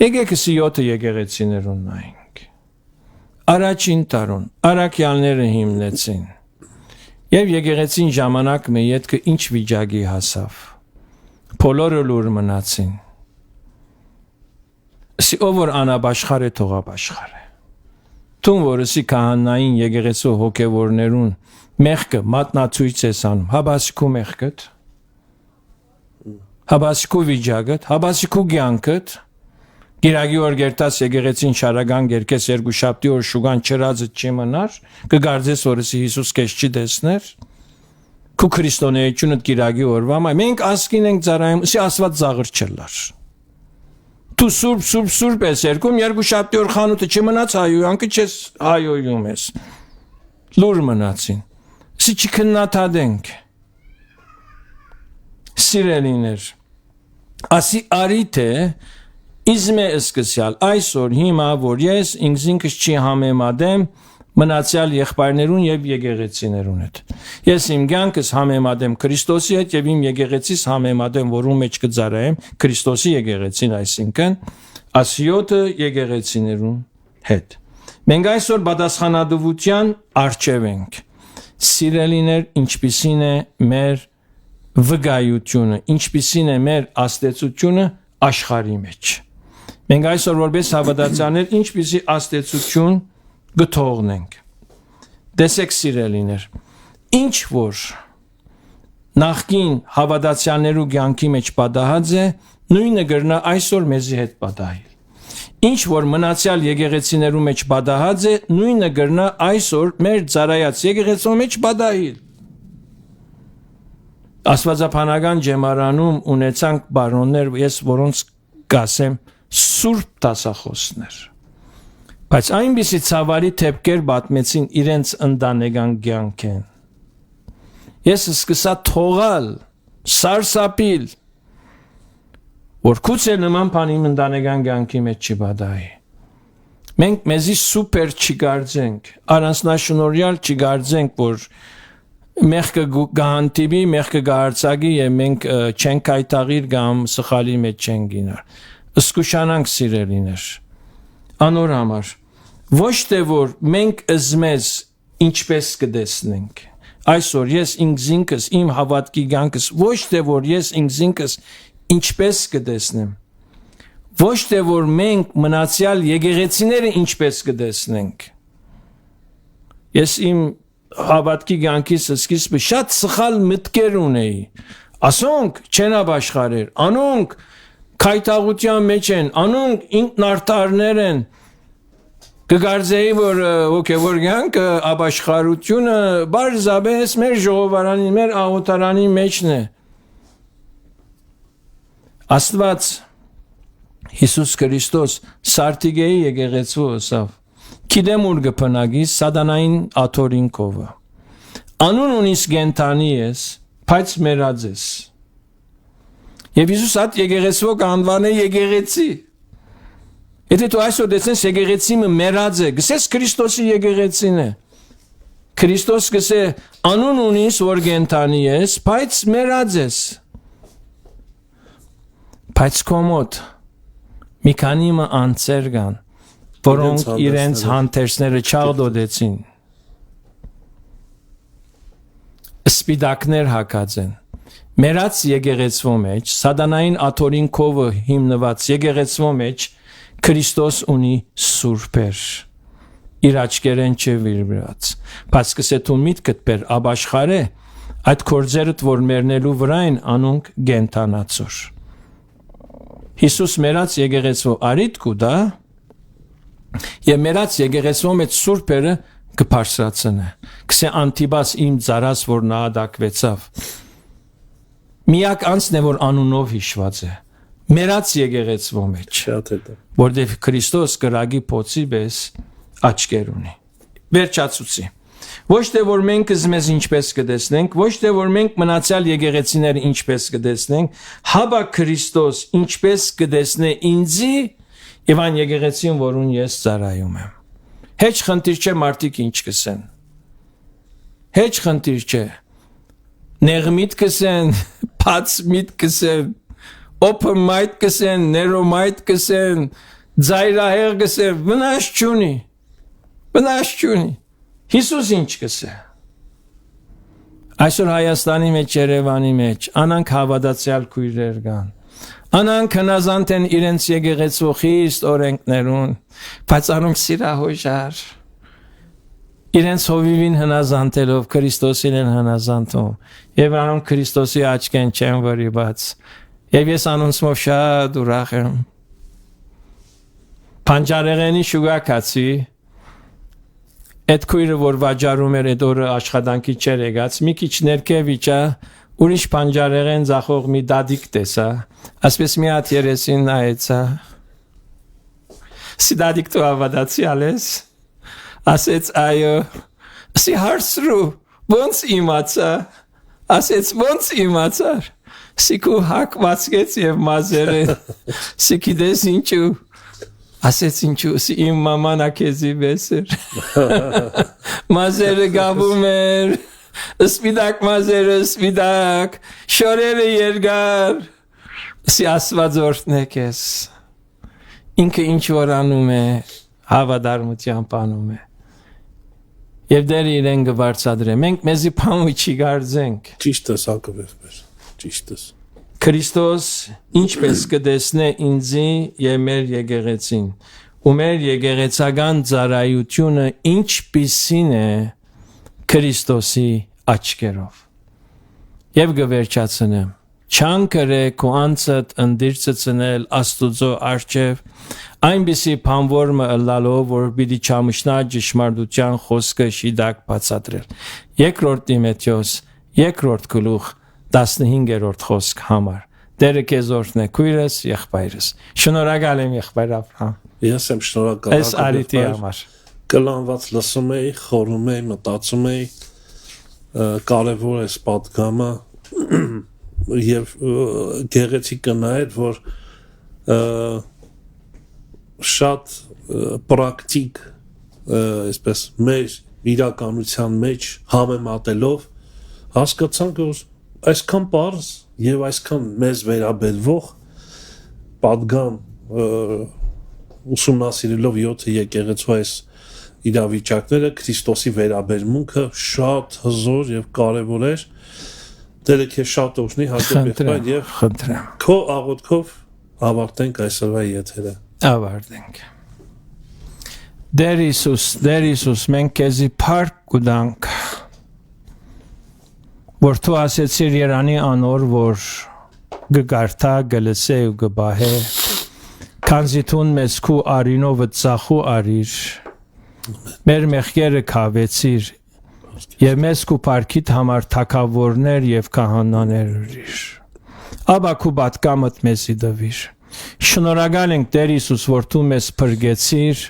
Եկեք սի 7 եկեղեցիներուն նայենք։ Առաջին տարուն առաքյալները հիմնեցին եւ եկեղեցին ժամանակ մի յետքը ինչ վիճակի հասավ բոլորը լուր մնացին Սի ով որ անաբաշխար է թող ապաշխարե։ Տուն որսի քահանային եկեղեցու հոգևորներուն մեղքը մատնացույց է անում, հաբասիկու մեղքդ, հաբասիկու վիճակդ, հաբասիկու կյանքդ, Գիրագի օր գերտաս եկեղեցին շարագան գերկես երկուշաբթի օր շուգան չրածը չի մնար, կգարձես որսի Հիսուս քեզ չի տեսներ, քու քրիստոնեությունը գիրագի օրվա, մենք ասկին ենք ծառայում, սի ասված զաղր չլար։ Դու սուրբ ես երկում երկուշաբթի օր խանութը չմնաց հայոյանքը չես հայոյում ես։ Լուր մնացին։ Սի չքննադատենք։ Սիրելիներ, ասի արիթ է Իզմե սկսյալ այսօր հիմա որ ես ինքս չի համեմատեմ մնացյալ եղբայրներուն եւ եկեղեցիներուն հետ։ Ես իմ կյանքս համեմատեմ Քրիստոսի հետ եւ իմ եկեղեցիս համեմատեմ, որում մեջ կծառայեմ Քրիստոսի եկեղեցին, այսինքն ասիոտը եկեղեցիներուն հետ։ Մենք այսօր պատասխանատվության առջև ենք։ Սիրելիներ, ինչպիսին է մեր վկայությունը, ինչպիսին է մեր աստեցությունը աշխարհի մեջ։ Մենք այսօր որպես հավատացյալներ ինչպիսի աստեցություն գթողնենք։ Տեսեք սիրելիներ, ինչ որ նախկին հավատացյալներու կյանքի մեջ պատահած է, նույնը գրնա այսօր մեզի հետ պատահել։ Ինչ որ մնացյալ եկեղեցիներու մեջ պատահած է, նույնը գրնա այսօր մեր ծառայած եկեղեցու մեջ պատահել։ Աստվածապանական ջեմարանում ունեցանք բարոններ, ես որոնց կասեմ սուրբ տասախոսներ, բայց այնպիսի ցավարի թեփքեր պատմեցին իրենց ընտանեկան կյանքեն։ Ես սկսա թողալ, սարսափիլ, որ քուցե նման բան իմ ընտանեկան կյանքի մեջ չպատահի։ Մենք մեզի սուպեր չգարձենք, առանձնաշնորհյալ չգարձենք, որ մեղքը գահանտիբի, մեղքը գահարցագի եւ մենք չենք կայտաղիր կամ սխալի մեջ չենք գինար։ Սկուշանանք սիրելիներ, անոր համար, ոչ թե որ մենք ըզմեզ ինչպես կդեսնենք, այսօր ես ինքս իմ հավատքի կյանքս, ոչ թե որ ես ինքս ինչպես կդեսնեմ, ոչ թե որ մենք մնացյալ եկեղեցիները ինչպես կդեսնենք, ես իմ հավատքի կյանքիս սկիզբը շատ սխալ մտքեր ունեի, ասոնք չեն ապաշխարեր, անոնք քայթաղության մեջ են, անոնք ինքնարտարներ են, կգարձեի, որ հոգևոր կյանքը ապաշխարությունը բարձաբես մեր ժողովարանի, մեր աղոթարանի մեջն է։ Աստված Հիսուս Քրիստոս Սարտիգեի եկեղեցու ըսավ, գիտեմ ուր կփնագի սատանային աթորին կովը։ Անուն ունիս գենթանի ես, բայց մերած ես։ Եվ Հիսուս այդ եկեղեցու կանվանը եկեղեցի։ Եթե դու այսօր դեսես եկեղեցի մերած է, գսես Քրիստոսի եկեղեցին է։ Քրիստոս գսե անուն ունիս որ գենթանի ես, բայց մերած ես։ Բայց կոմոդ մի քանի անձեր կան, որոնք իրենց հանդերձները չաղդոդեցին։ Սպիդակներ հակած են։ Մերած եկեղեցու մեջ, սատանային աթորին կովը հիմնված եկեղեցու մեջ Քրիստոս ունի սուրբեր։ Իր աչքերեն չվիրված։ Բայց կսե դու միտքդ բեր ապաշխարե, այդ կորձերդ որ մեռնելու վրա են անոնք գենթանացոր։ Հիսուս մերած եկեղեցու արիթ կուտա, եւ մերած եկեղեցու մեջ սուրբերը կբարձրացնե։ Կսե Անտիբաս իմ ծառաս որ նահատակվեցավ։ Միակ անձն է որ անունով հիշված է։ Մերած եկեղեցու մեջ։ Շատ է դա։ Որտեղ Քրիստոս կրագի փոցի պես աչքեր ունի։ Վերջացուցի։ Ոչ թե որ մենք մեզ ինչպես կտեսնենք, ոչ թե որ մենք մնացյալ եկեղեցիները ինչպես կտեսնենք, հաբա Քրիստոս ինչպես կտեսնե ինձի եւ այն եկեղեցին, որուն ես ծառայում եմ։ Հեչ խնդիր չէ մարդիկ ինչ կսեն։ Հեչ խնդիր չէ։ Նեղմիտ կսեն, բաց միտ կսեն, open mind կսեն, narrow mind կսեն, ծայրահեղ կսեն, վնաս չունի։ Վնաս չունի։ Հիսուս ինչ կսե։ Այսօր Հայաստանի մեջ, Երևանի մեջ անանք հավատացյալ քույրեր կան։ Անանք հնազանդ են իրենց եկեղեցու խիստ օրենքներուն, բայց անոնք սիրահոժար իրենց հովիվին հնազանդելով Քրիստոսին են հնազանդում եւ անոնք Քրիստոսի աչքեն չեն վրիված եւ ես անոնցմով շատ ուրախ եմ Պանջարեղենի շուգակացի այդ քույրը որ վաճառում էր այդ օրը աշխատանքի չեր եկած մի քիչ ներքև իջա ուրիշ պանջարեղեն ձախող մի դադիկ տեսա ասես մի հատ երեսին նայեցա Սի դադիկ դու ավադացի ալես ասեց այո սի հարցրու ոնց իմացա ասեց ոնց իմացար սի քու հակվածեց եւ մազերը սի գիտես ինչու ասեց ինչու սի իմ մաման ակեզի բեսեր մազերը գաբում էր Սպիտակ մազերը սպիտակ շորերը երկար սի ասվածորդն է քեզ ինքը ինչ որ անում է հավատարմությամբ անում է եւ դեր իրեն գվարցադրե մենք մեզի փամուչի գարձենք Ճիշտ է Հակոբեզ ճիշտ է Քրիստոս ինչպես կտեսնե ինձի եւ մեր եկեղեցին ու մեր եկեղեցական ծառայությունը ինչպիսին է Քրիստոսի աչքերով եւ գվերչացնեմ չանկրե քո անցդ ընդիրծցնել Աստուծո արչեւ այնպիսի փամվորմը ըլլալով որ պիտի չամշնա ճշմարտության խոսքը շիդակ բացատրել երկրորդ Տիմոթեոս երկրորդ գլուխ 15-րդ խոսք համար Դերը քեզ օրհնե քույրս եղբայրս Շնորհակալ եմ եղբայր Աբրահամ Ես եմ շնորհակալ Այս արիտի համար Կլանված լսում էի խորում էի մտածում էի կարևոր է պատգամը եւ գեղեցիկ կնայր որ շատ պրակտիկ այսպես մեր իրականության մեջ համեմատելով հասկացանք որ այսքան པարզ եւ այսքան մեզ վերաբերվող պատգամ ուսումնասիրելով 7 եկեղեցու այս իրավիճակները Քրիստոսի վերաբերմունքը շատ հզոր եւ կարեւոր էր դերը քեզ շատ օգնի հաջողել եւ խնդրեմ քո աղոթքով ավարտենք այսօրվա եթերը ավարտենք Դեր Հիսուս մենք քեզի փառք կուտանք որ դու ասեցիր Երանի անոր որ գգարտա գլսե ու գբահե քանզի տուն մեզ քու արինովը ծախու արիր մեր մեղքերը քավեցիր եւ մեզ քու парքիտ համար թակավորներ եւ քահանաներ ուրիշ աբա քու պատկամդ մեզի դվիր շնորհակալ ենք Տեր Հիսուս որ դու մեզ փրկեցիր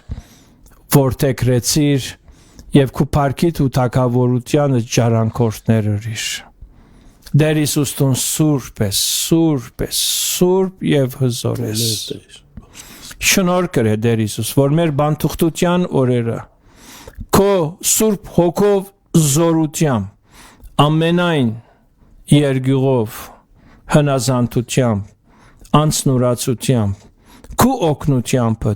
որտեգրեցիր եւ քու парքիտ ու թակավորությանը ջարանքորտներ ուրիշ Դեր Հիսուս տուն սուրբ եւ հզոր ես Շնորհ կրե Դեր Հիսուս որ մեր բանտուղտության օրերը քո սուրբ հոգով զորությամբ ամենայն երգյուղով հնազանդությամբ անցնուրացությամբ քու օգնությամբ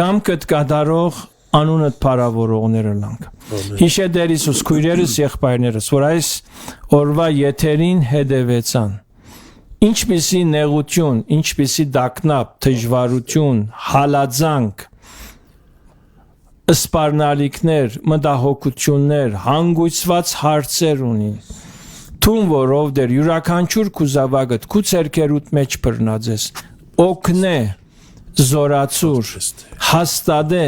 գամքդ կատարող անունդ փառավորողները լանք Հիշե Տեր Հիսուս քույրերս եղբայրներս որ այս օրվա եթերին հետևեցան ինչպիսի նեղություն ինչպիսի դակնապ դժվարություն հալածանք սպառնալիքներ մտահոգություններ հանգույցված հարցեր ունին Թուն որով դեր յուրաքանչյուր կուզավագդ քու ցերկերուտ մեջ բռնածես օգնե զորացուր հաստատե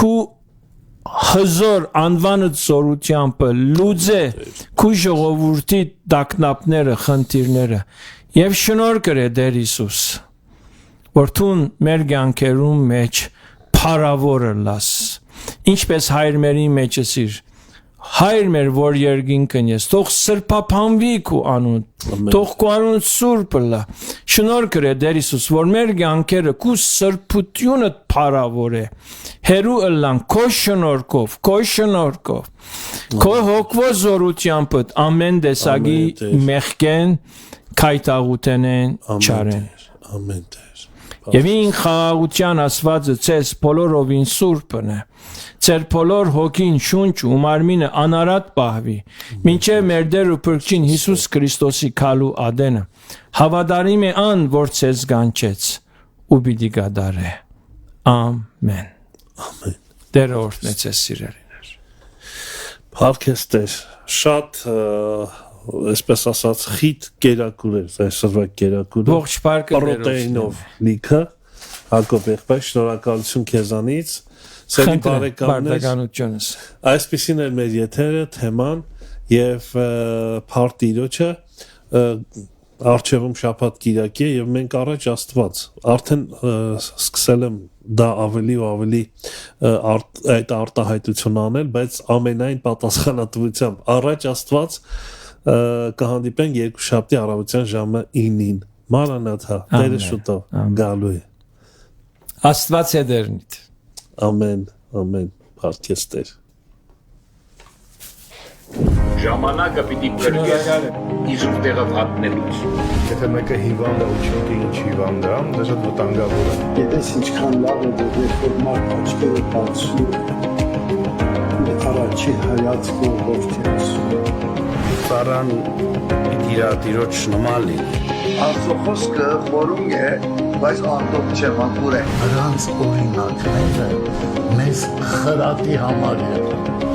քու հզոր անվանդ զորությամբ լուծե քու ժողովրդի դակնապները խնդիրները եւ շնորհ կրե Տեր Հիսուս որ թուն մեր ցանկերում մեջ փառավորը լաս ինչպես հայր մերի մեջ էսիր Հայր մեր որ երկինքն ես թող սրբափանվի քու անուն թող քու անուն սուրբը լա շնորհ կրե Տեր Հիսուս որ մեր ցանկերը քու սրբությունը փառավոր է հերու ըլլան քո շնորհքով քո հոգվո զորությամբ ամեն տեսակի մեղքեն քայթաղութենեն չարեն։ Ամեն Տեր։ Եվ ին խաղաղության ասվածը ցես բոլորովին սուրբն է։ Ձեր բոլոր հոգին, շունչ ու մարմինը անարատ պահվի, մինչև մեր Տեր ու Փրկին Հիսուս Քրիստոսի քալու ադենը։ Հավատարիմ է ան, որ ցես գանչեց ու պիտի գադարե։ Ամեն։ Ամեն։ Տերը օրհնեցես սիրելիներ։ Փառքես Տեր, շատ այսպես ասած խիտ կերակուր էր, այսօրվա կերակուրը։ Ողջ պարկը պրոտեինով լիքը, Հակոբ եղբայր, շնորհակալություն քեզանից։ Սերի բարեկամներ, այսպեսին էր մեր եթերը, թեման եւ Փարտիրոջը արչեվում շաբաթ կիրակի է եւ մենք առաջ Աստված արդեն սկսել եմ դա ավելի ու ավելի այդ արտահայտություն անել, բայց ամենայն պատասխանատվությամբ առաջ Աստված կհանդիպենք երկուշաբթի առավոտյան ժամը 9-ին։ Մանանաթա, Տերը շուտով գալու է։ Աստված եդերնիտ։ Ամեն, ամեն, Փառքես Տեր։ Ժամանակը պիտի կրկես իր տեղը հատնելուց։ Եթե մեկը հիվանդ է ու չգիտի ինչ հիվանդ է, դա շատ վտանգավոր է։ Գիտես ինչքան լավ է, որ երբ մարդ աչքերը բացում է, առաջին հայացքը ողջունում։ Սարան իր նման լինի։ Աստծո խոսքը խորում է, բայց անդոք չէ, մաքուր է։ Նրանց օրինակները մեզ խրատի համար եղան։